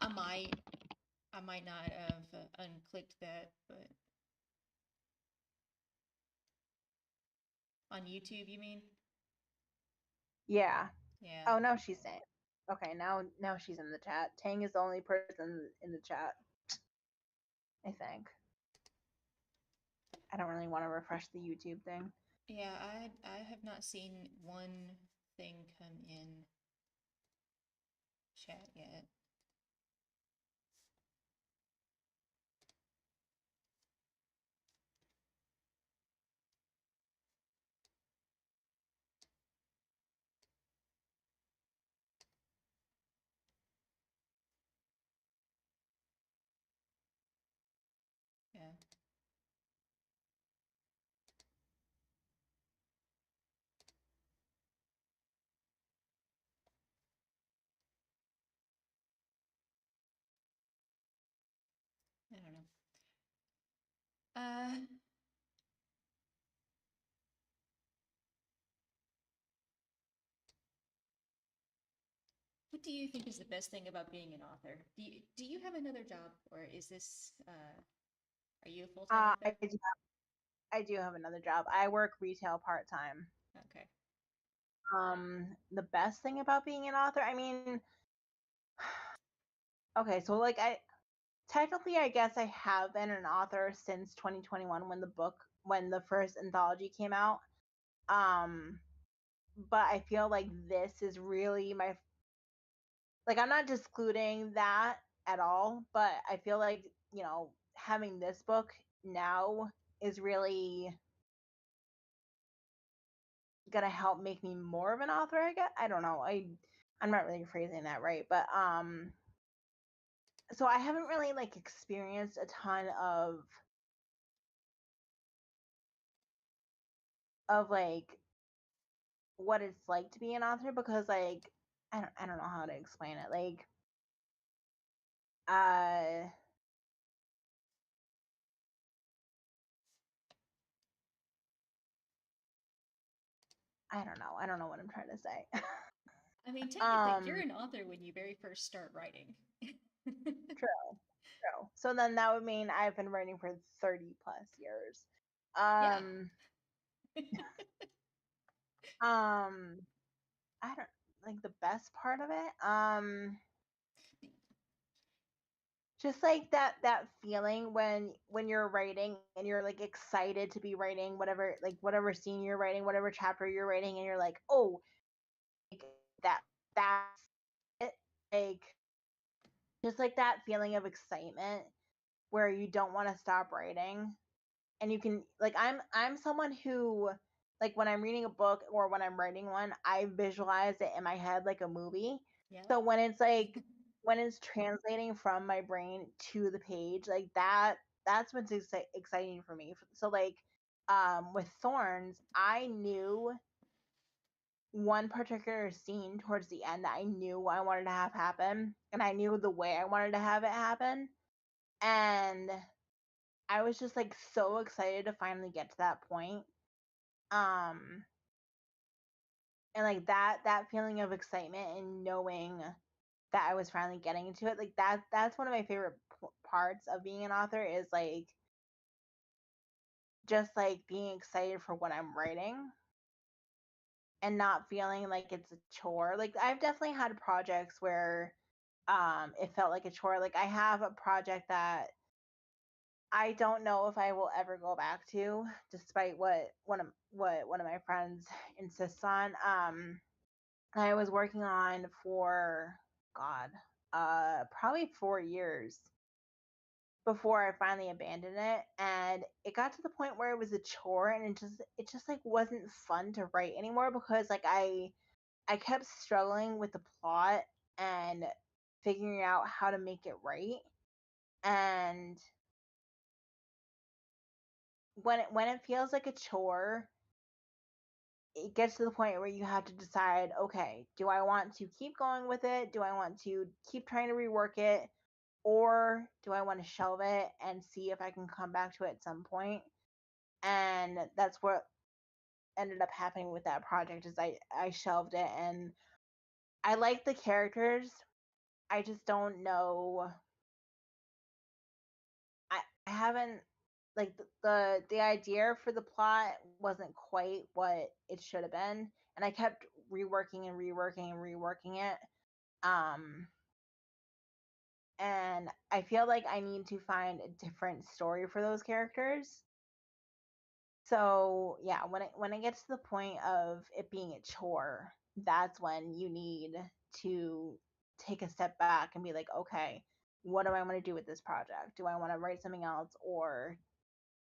I might, I might not have unclicked that, but on YouTube, you mean? Yeah. Yeah. Oh, now she's saying. Okay, now she's in the chat. Tang is the only person in the chat. I think. I don't really want to refresh the YouTube thing. Yeah, I have not seen one thing come in chat yet. Yeah. I don't know. Uh, what do you think is the best thing about being an author? Do you have another job, or is this are you a full-time author? I do have another job. I work retail part time. Okay. The best thing about being an author, I mean, okay, so like I technically I guess I have been an author since 2021 when the first anthology came out. Um but I feel like this is really my like I'm not discluding that at all, but I feel like, you know, having this book now is really gonna help make me more of an author, I guess. I don't know. I'm not really phrasing that right, but so I haven't really like experienced a ton of like what it's like to be an author because like I don't know how to explain it. Like uh I don't know. I don't know what I'm trying to say. I mean, technically, you're um an author when you very first start writing. true, true. So then that would mean I've been writing for 30 plus years. Yeah. Um um I don't like the best part of it. just like that feeling when you're writing and you're like excited to be writing whatever scene you're writing, whatever chapter you're writing, and you're like, oh, like that's it. Like just like that feeling of excitement where you don't want to stop writing. And you can like I'm someone who, like, when I'm reading a book or when I'm writing one, I visualize it in my head like a movie. Yeah. So when it's like when it's translating from my brain to the page, like that's what's exciting for me. So like with Thorns, I knew one particular scene towards the end that I knew I wanted to have happen, and I knew the way I wanted to have it happen. And I was just like so excited to finally get to that point. Um and like that feeling of excitement and knowing that I was finally getting into it, like that's one of my favorite parts of being an author, is like just like being excited for what I'm writing and not feeling like it's a chore. Like I've definitely had projects where it felt like a chore. Like I have a project that I don't know if I will ever go back to, despite what one of my friends insists on. I was working on for God, probably 4 years before I finally abandoned it, and it got to the point where it was a chore, and it just like wasn't fun to write anymore, because like I kept struggling with the plot and figuring out how to make it right. And when it feels like a chore, it gets to the point where you have to decide, okay, do I want to keep going with it? Do I want to keep trying to rework it? Or do I want to shelve it and see if I can come back to it at some point? And that's what ended up happening with that project, is I shelved it, and I like the characters. I just don't know. I haven't, like, the idea for the plot wasn't quite what it should have been, and I kept reworking and reworking and reworking it. Um and I feel like I need to find a different story for those characters. So yeah, when it gets to the point of it being a chore, that's when you need to take a step back and be like, okay, what do I want to do with this project? Do I want to write something else, or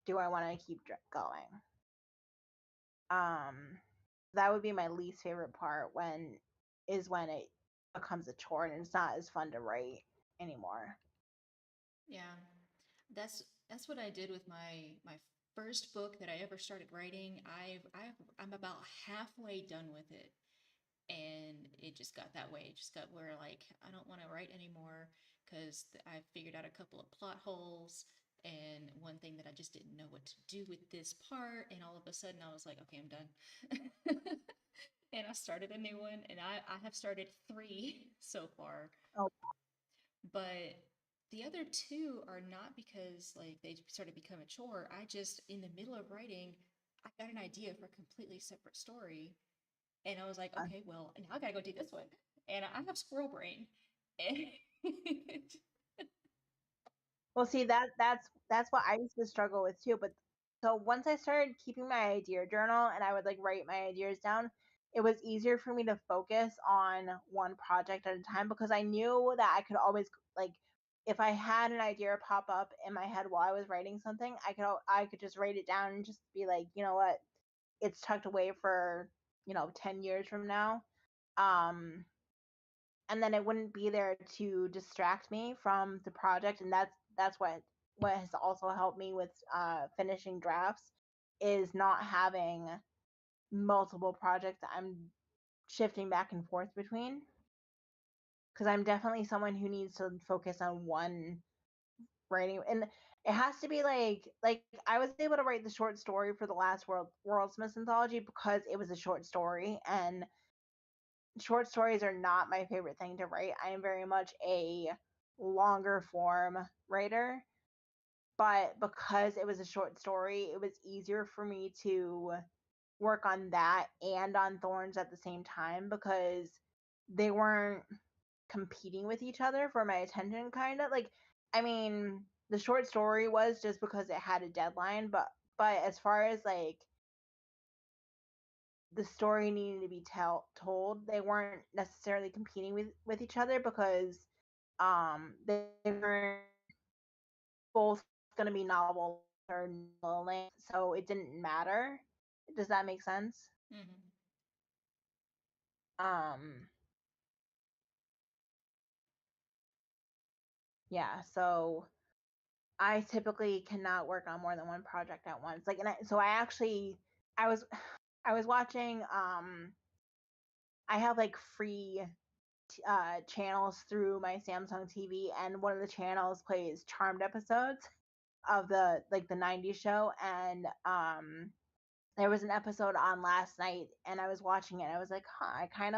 do I want to keep going? Um, that would be my least favorite part, when it becomes a chore and it's not as fun to write anymore. Yeah. That's what I did with my first book that I ever started writing. I'm about halfway done with it, and it just got that way. It just got where like I don't want to write anymore because I figured out a couple of plot holes and one thing that I just didn't know what to do with this part, and all of a sudden I was like, okay, I'm done. And I started a new one, and I have started three so far. Oh, But the other two are not because like they started to become a chore. I just in the middle of writing, I got an idea for a completely separate story, and I was like, okay, well, now I gotta go do this one. And I have squirrel brain, and well, see, that's what I used to struggle with too. But so once I started keeping my idea journal and I would like write my ideas down, it was easier for me to focus on one project at a time, because I knew that I could always, like, if I had an idea pop up in my head while I was writing something, I could just write it down and just be like, you know what, it's tucked away for 10 years from now. Um, and then it wouldn't be there to distract me from the project, and that's what has also helped me with finishing drafts, is not having multiple projects that I'm shifting back and forth between, because I'm definitely someone who needs to focus on one writing. And it has to be like I was able to write the short story for the last Worldsmiths anthology because it was a short story, and short stories are not my favorite thing to write. I am very much a longer form writer, but because it was a short story, it was easier for me to work on that and on Thorns at the same time, because they weren't competing with each other for my attention, kind of like I mean, the short story was just because it had a deadline, but as far as like the story needing to be told, they weren't necessarily competing with each other because they weren't both going to be novel or novel length, so it didn't matter. Does that make sense? Mm-hmm. Um, yeah, so I typically cannot work on more than one project at once. Like, so I was I was watching I have like free channels through my Samsung TV, and one of the channels plays Charmed episodes of the 90s show, and there was an episode on last night, and I was watching it, and I was like, huh, I kind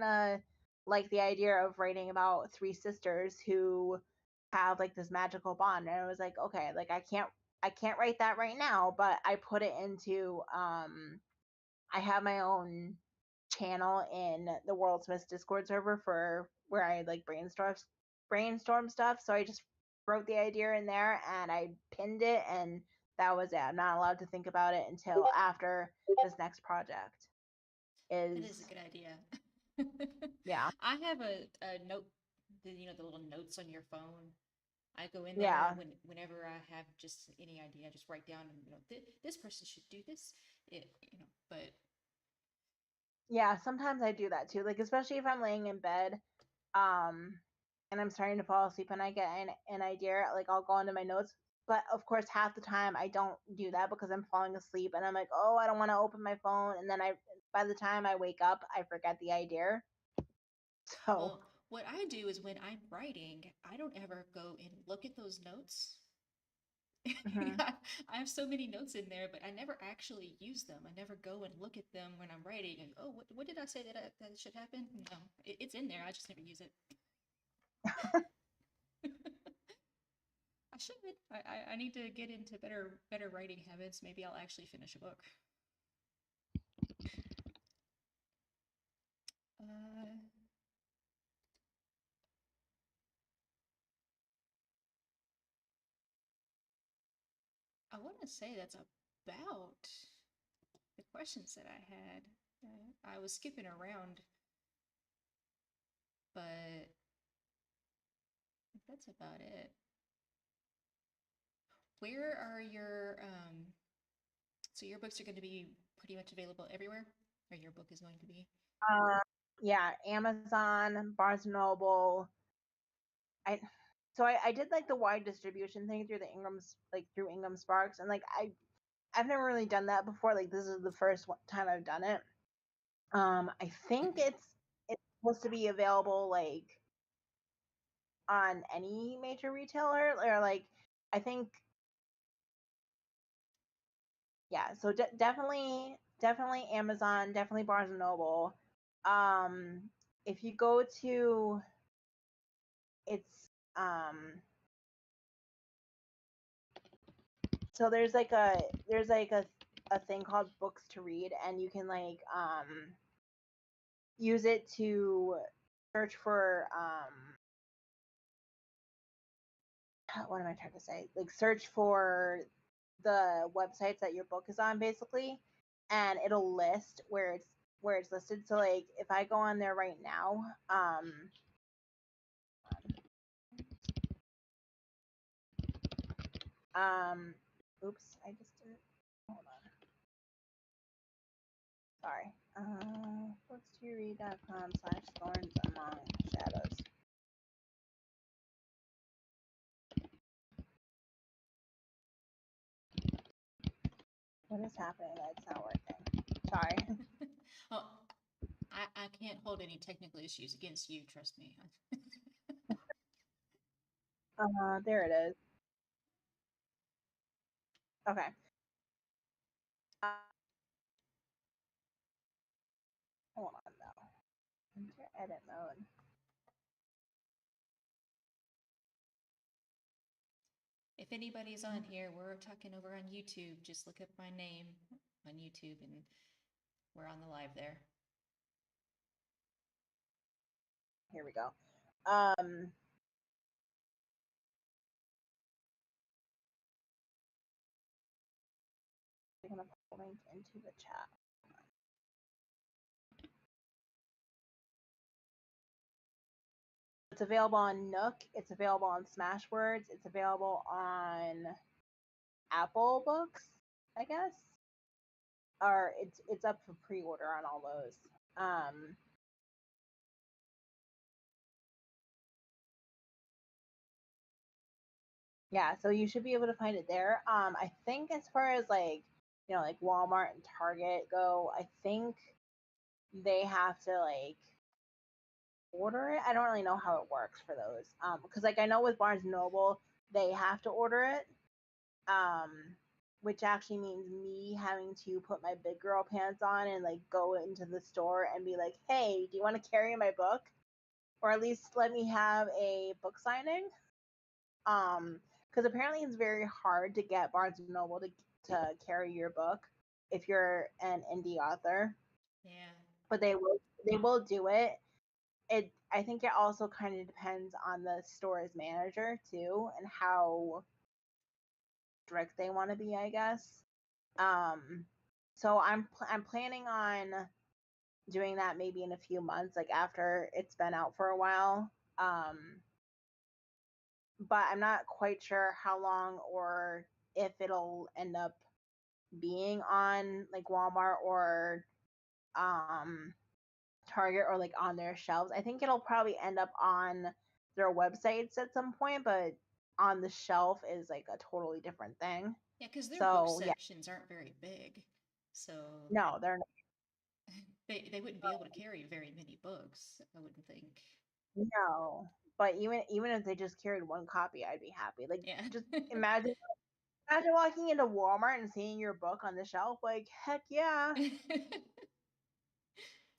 of like the idea of writing about three sisters who have like this magical bond. And I was like, okay, like I can't write that right now, but I put it into I have my own channel in the Worldsmiths Discord server for where I like brainstorm stuff. So I just wrote the idea in there and I pinned it, and that was it. I'm not allowed to think about it until after this next project That is. is a good idea. Yeah. I have a note, the little notes on your phone. I go in there Yeah. and whenever I have just any idea, I just write down, this person should do this. But Yeah, sometimes I do that too. Like especially if I'm laying in bed, um, and I'm starting to fall asleep and I get an idea, like I'll go into my notes. But of course, half the time I don't do that because I'm falling asleep and I'm like, oh, I don't want to open my phone, and then by the time I wake up, I forget the idea. So, well, what I do is when I'm writing, I don't ever go and look at those notes. mhm. I have so many notes in there, but I never actually use them. I never go and look at them when I'm writing and, oh, what did I say that should happen? No, it's in there. I just never use it. I should. I need to get into better writing habits. Maybe I'll actually finish a book. Uh, I want to say that's about the questions that I had. I was skipping around, but that's about it. Where are so your books are going to be pretty much available everywhere? Or your book is going to be? uh, yeah, Amazon, Barnes and Noble. I I did like the wide distribution thing through the Ingram's like through Ingram Sparks, and like I've never really done that before. Like this is the first time I've done it. I think it's supposed to be available like on any major retailer, or like I think yeah. So definitely Amazon, definitely Barnes and Noble. Um, if you go to it's so there's like a thing called books to read, and you can like use it to search for what am I trying to say? Like search for the websites that your book is on basically, and it'll list where it's listed. So like if I go on there right now, um oops, I just did it. Hold on. Sorry. Books2read.com/thorns among shadows. What is happening? It's not working. Sorry. Oh, I can't hold any technical issues against you, trust me. There it is. Okay. Uh, hold on though. Enter edit mode. If anybody's on here, we're talking over on YouTube. Just look up my name on YouTube and we're on the live there. Here we go. Um, link into the chat. It's available on Nook. It's available on Smashwords. It's available on Apple Books, I guess. Or it's up for pre-order on all those. Yeah, so you should be able to find it there. I think as far as like, you know, like Walmart and Target go, I think they have to like order it. I don't really know how it works for those. Because like I know with Barnes Noble, they have to order it. Which actually means me having to put my big girl pants on and like go into the store and be like, hey, do you want to carry my book? Or at least let me have a book signing. Because apparently it's very hard to get Barnes and Noble to carry your book if you're an indie author. Yeah. But they will do it. I think it also kind of depends on the store's manager too and how strict they want to be, I guess. So I'm planning on doing that maybe in a few months, like after it's been out for a while. But I'm not quite sure how long or if it'll end up being on like Walmart or Target or like on their shelves. I think it'll probably end up on their websites at some point, but on the shelf is like a totally different thing. Yeah, because their book So yeah, sections aren't very big, so no, they're they wouldn't be able to carry very many books, I wouldn't think. no. But even if they just carried one copy, I'd be happy. Like Yeah. just imagine walking into Walmart and seeing your book on the shelf. Like heck yeah.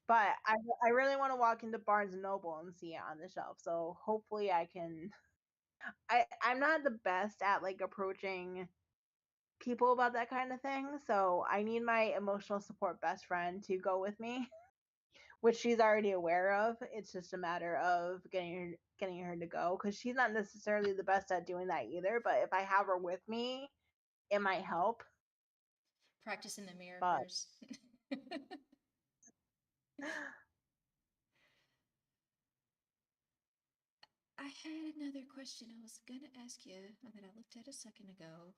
But I really want to walk into Barnes and Noble and see it on the shelf. So hopefully I can. I'm not the best at like approaching people about that kind of thing. So I need my emotional support best friend to go with me, which she's already aware of. It's just a matter of getting her to go because she's not necessarily the best at doing that either. But if I have her with me, it might help. Practice in the mirror But first. I had another question I was gonna ask you that I looked at a second ago.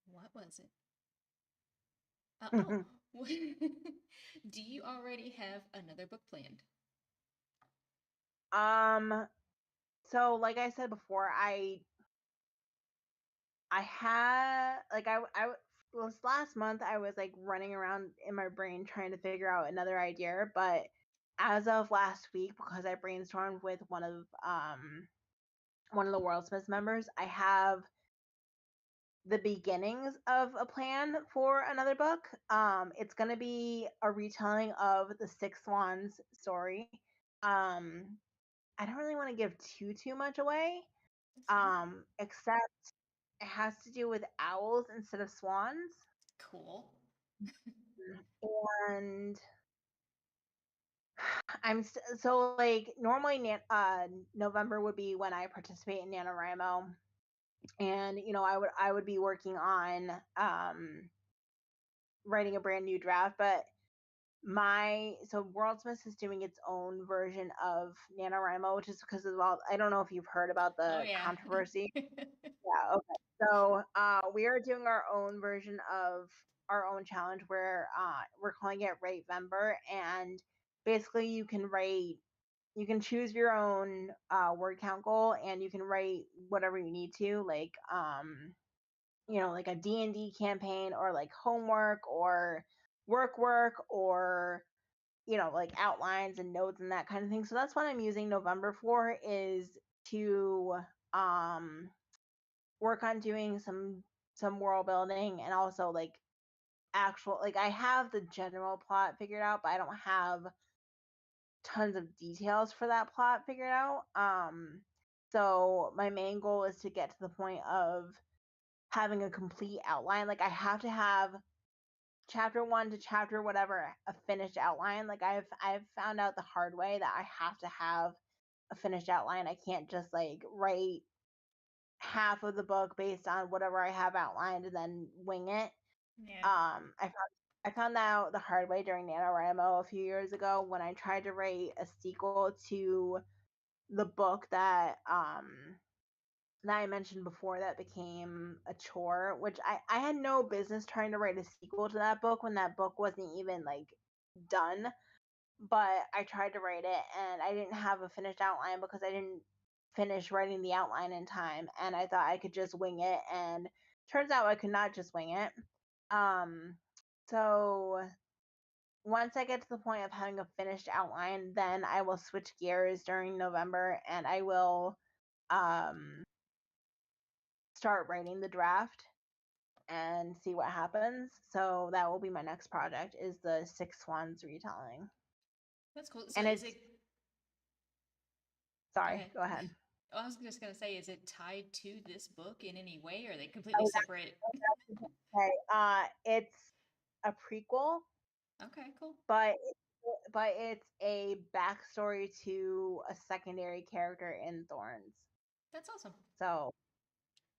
What was it? Oh, do you already have another book planned? so like I said before, I had like I was last month I was like running around in my brain trying to figure out another idea, but as of last week, because I brainstormed with one of the Worldsmiths members, I have the beginnings of a plan for another book. It's gonna be a retelling of the Six Swans story. I don't really want to give too much away. That's fine. Except it has to do with owls instead of swans. Cool. And so like normally November would be when I participate in NaNoWriMo, and you know I would be working on writing a brand new draft, but Worldsmiths is doing its own version of NaNoWriMo, which is because of all, I don't know if you've heard about Oh the yeah. controversy. Yeah, okay. So we are doing our own version of our own challenge where we're calling it Write Vember, and basically you can choose your own word count goal, and you can write whatever you need to, like like a D&D campaign, or like homework or work, or like outlines and notes and that kind of thing. So that's what I'm using November for, is to work on doing some world building, and also like actual, like I have the general plot figured out, but I don't have tons of details for that plot figured out. So my main goal is to get to the point of having a complete outline. Like I have to have chapter 1 to chapter whatever a finished outline. Like I've found out the hard way that I have to have a finished outline. I can't just like write half of the book based on whatever I have outlined and then wing it. Yeah. I found I found that out the hard way during NaNoWriMo a few years ago when I tried to write a sequel to the book that I mentioned before that became a chore, which I had no business trying to write a sequel to that book when that book wasn't even like done. But I tried to write it and I didn't have a finished outline because I didn't finish writing the outline in time, and I thought I could just wing it, and turns out I could not just wing it. Um so once I get to the point of having a finished outline, then I will switch gears during November and I will um start writing the draft and see what happens. So that will be my next project is the Six Swans retelling. That's cool. So And is it's it? Go sorry, ahead. go ahead. Oh, I was just gonna say, is it tied to this book in any way, or are they I completely was separate? okay. It's a prequel, Okay, cool. but it's a backstory to a secondary character in Thorns. That's awesome. So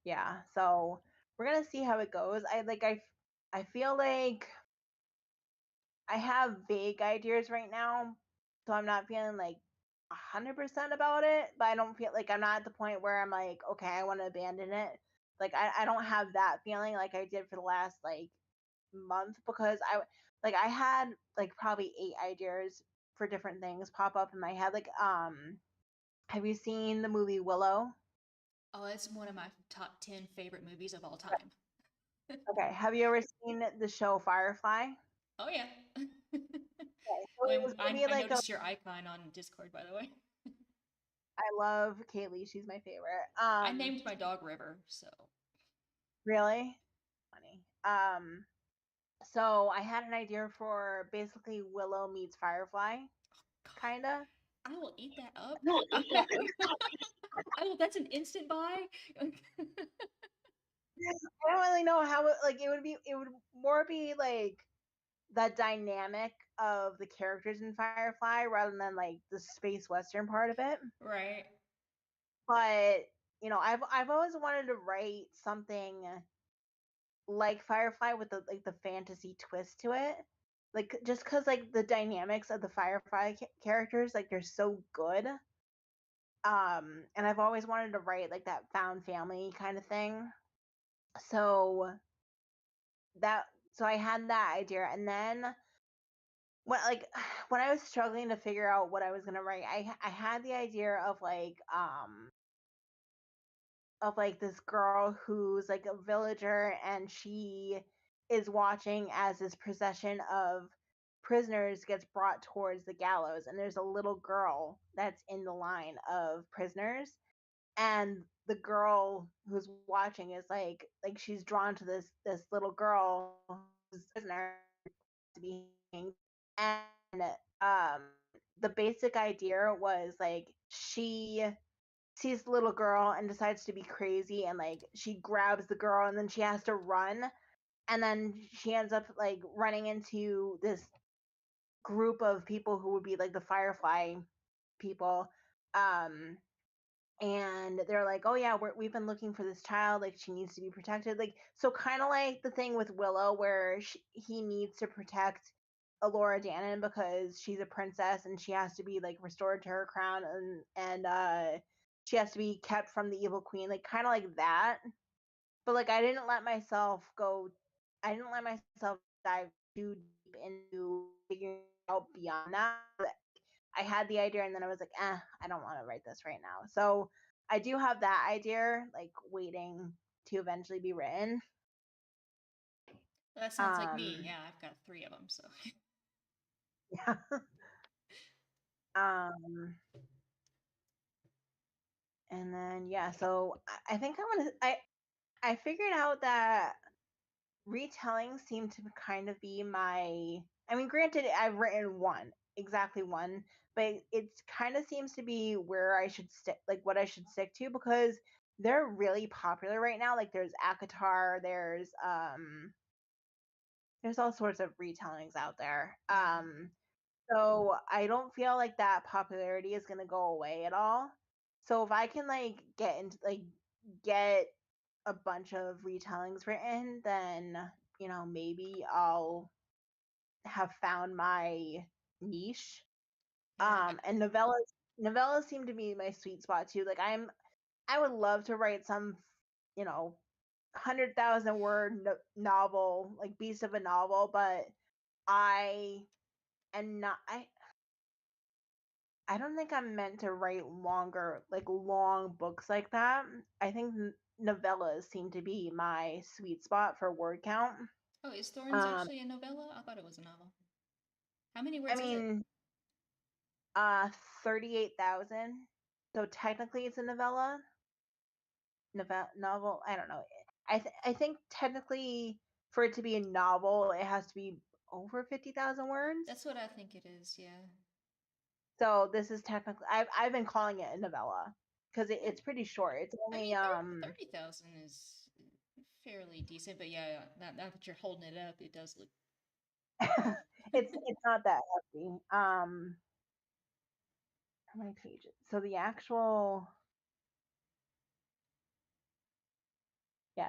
yeah, so we're gonna see how it goes. I feel like I have vague ideas right now, so I'm not feeling like 100% about it. But I don't feel like I'm not at the point where I'm like, okay, I want to abandon it. Like I don't have that feeling like I did for the last like month because I had like probably 8 ideas for different things pop up in my head. Like have you seen the movie Willow? Oh, it's one of my top 10 favorite movies of all time. Okay, have you ever seen the show Firefly? Oh yeah. Okay, so it was gonna be I like a noticed your icon on Discord, by the way. I love Kaylee, she's my favorite. I named my dog River, so Really? Funny. So I had an idea for basically Willow meets Firefly, God, kinda. I will eat that up. No, I will. That's an instant buy. I don't really know how it like it would more be like the dynamic of the characters in Firefly rather than like the space western part of it. Right. But I've always wanted to write something like Firefly with the like the fantasy twist to it. Like just cuz like the dynamics of the Firefly characters like they're so good. And I've always wanted to write like that found family kind of thing. So that so I had that idea, and then when like when I was struggling to figure out what I was going to write, I had the idea of like this girl who's like a villager and she is watching as this procession of prisoners gets brought towards the gallows, and there's a little girl that's in the line of prisoners, and the girl who's watching is like she's drawn to this little girl who's a prisoner to be hanged. And um the basic idea was like she sees the little girl and decides to be crazy, and like she grabs the girl and then she has to run, and then she ends up like running into this group of people who would be like the Firefly people. um and they're like, oh yeah, we've been looking for this child, like she needs to be protected, like so kind of like the thing with Willow where he needs to protect Alora Dannon because she's a princess and she has to be like restored to her crown, and she has to be kept from the evil queen, like kind of like that. But like I didn't let myself dive too deep into figuring out beyond that. I had the idea and then I was like, I don't want to write this right now. So I do have that idea, like waiting to eventually be written. That sounds like me. Um, Yeah, I've got 3 of them, so. yeah. um, and then yeah, so I think I figured out that retelling seemed to kind of be my. I mean, granted, I've written one, exactly one, but it kind of seems to be where I should stick, like what I should stick to because they're really popular right now. Like there's Akatar, there's all sorts of retellings out there. Yeah. So I don't feel like that popularity is gonna go away at all. So if I can like get a bunch of retellings written, then maybe have found my niche. Yeah. And novellas seem to be my sweet spot too. Like I would love to write some, you know, 100,000 word novel, like beast of a novel, but I am not. I don't think I'm meant to write longer, like long books like that. I think novellas seem to be my sweet spot for word count. Oh, is Thorns Um, actually a novella? I thought it was a novel. How many I words is it? mean, 38,000. So technically, it's a novella. Novel. I don't know. I think technically, for it to be a novel, it has to be over 50,000 words. That's what I think it is, yeah. So this is technically I've been calling it a novella because Yeah. it's pretty short. It's I only mean, 30,000 is fairly decent, but yeah, now that you're holding it up, it does look. it's not that hefty. How many pages? So the actual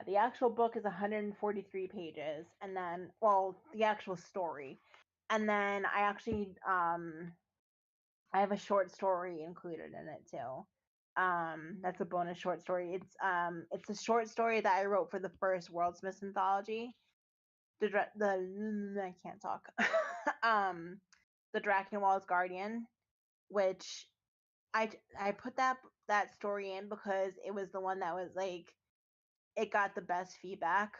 the actual book is 143 pages, and then the actual story, and then I have a short story included in it too. That's a bonus short story. It's a short story that I wrote for the first Worldsmiths anthology. I can't talk. The Drakenwald's Guardian, which I put that story in because it was the one that was like it got the best feedback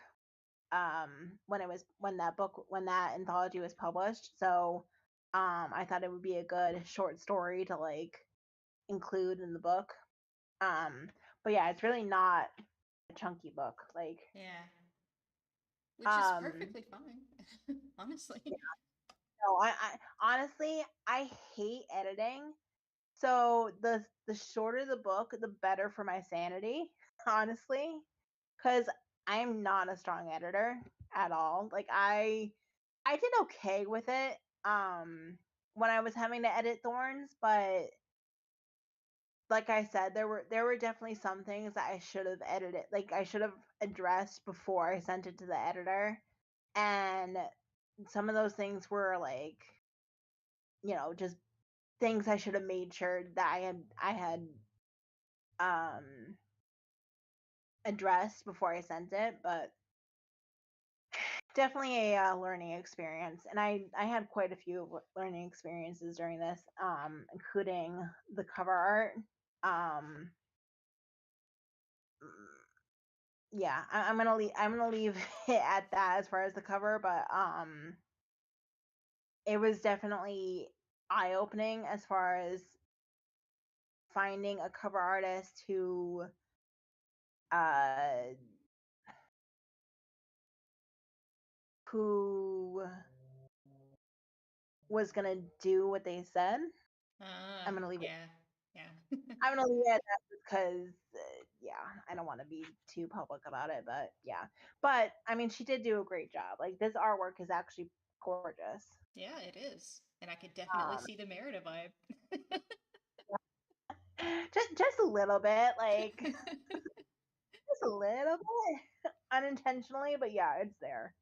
when that anthology was published. So I thought it would be a good short story to like include in the book. But yeah, it's really not a chunky book. Like Yeah. Which is um perfectly fine, honestly. no, I honestly I hate editing. So the shorter the book, the better for my sanity, honestly, cuz I'm not a strong editor at all. Like I did okay with it when I was having to edit Thorns, but like I said, there were definitely some things that I should have edited, like I should have addressed before I sent it to the editor. And some of those things were like, just things I should have made sure that I had um addressed before I sent it, but definitely a learning experience. And I had quite a few learning experiences during this, including the cover art. Um yeah, I'm gonna leave it at that as far as the cover, but it was definitely eye opening as far as finding a cover artist uh who was gonna do what they said. I'm gonna leave it. Yeah, yeah. I'm gonna leave it at that because I don't want to be too public about it, but yeah. But I mean, she did do a great job. Like this artwork is actually gorgeous. Yeah, it is. And I could definitely Um, see the Merida vibe. just a little bit, like just a little bit unintentionally, but yeah, it's there.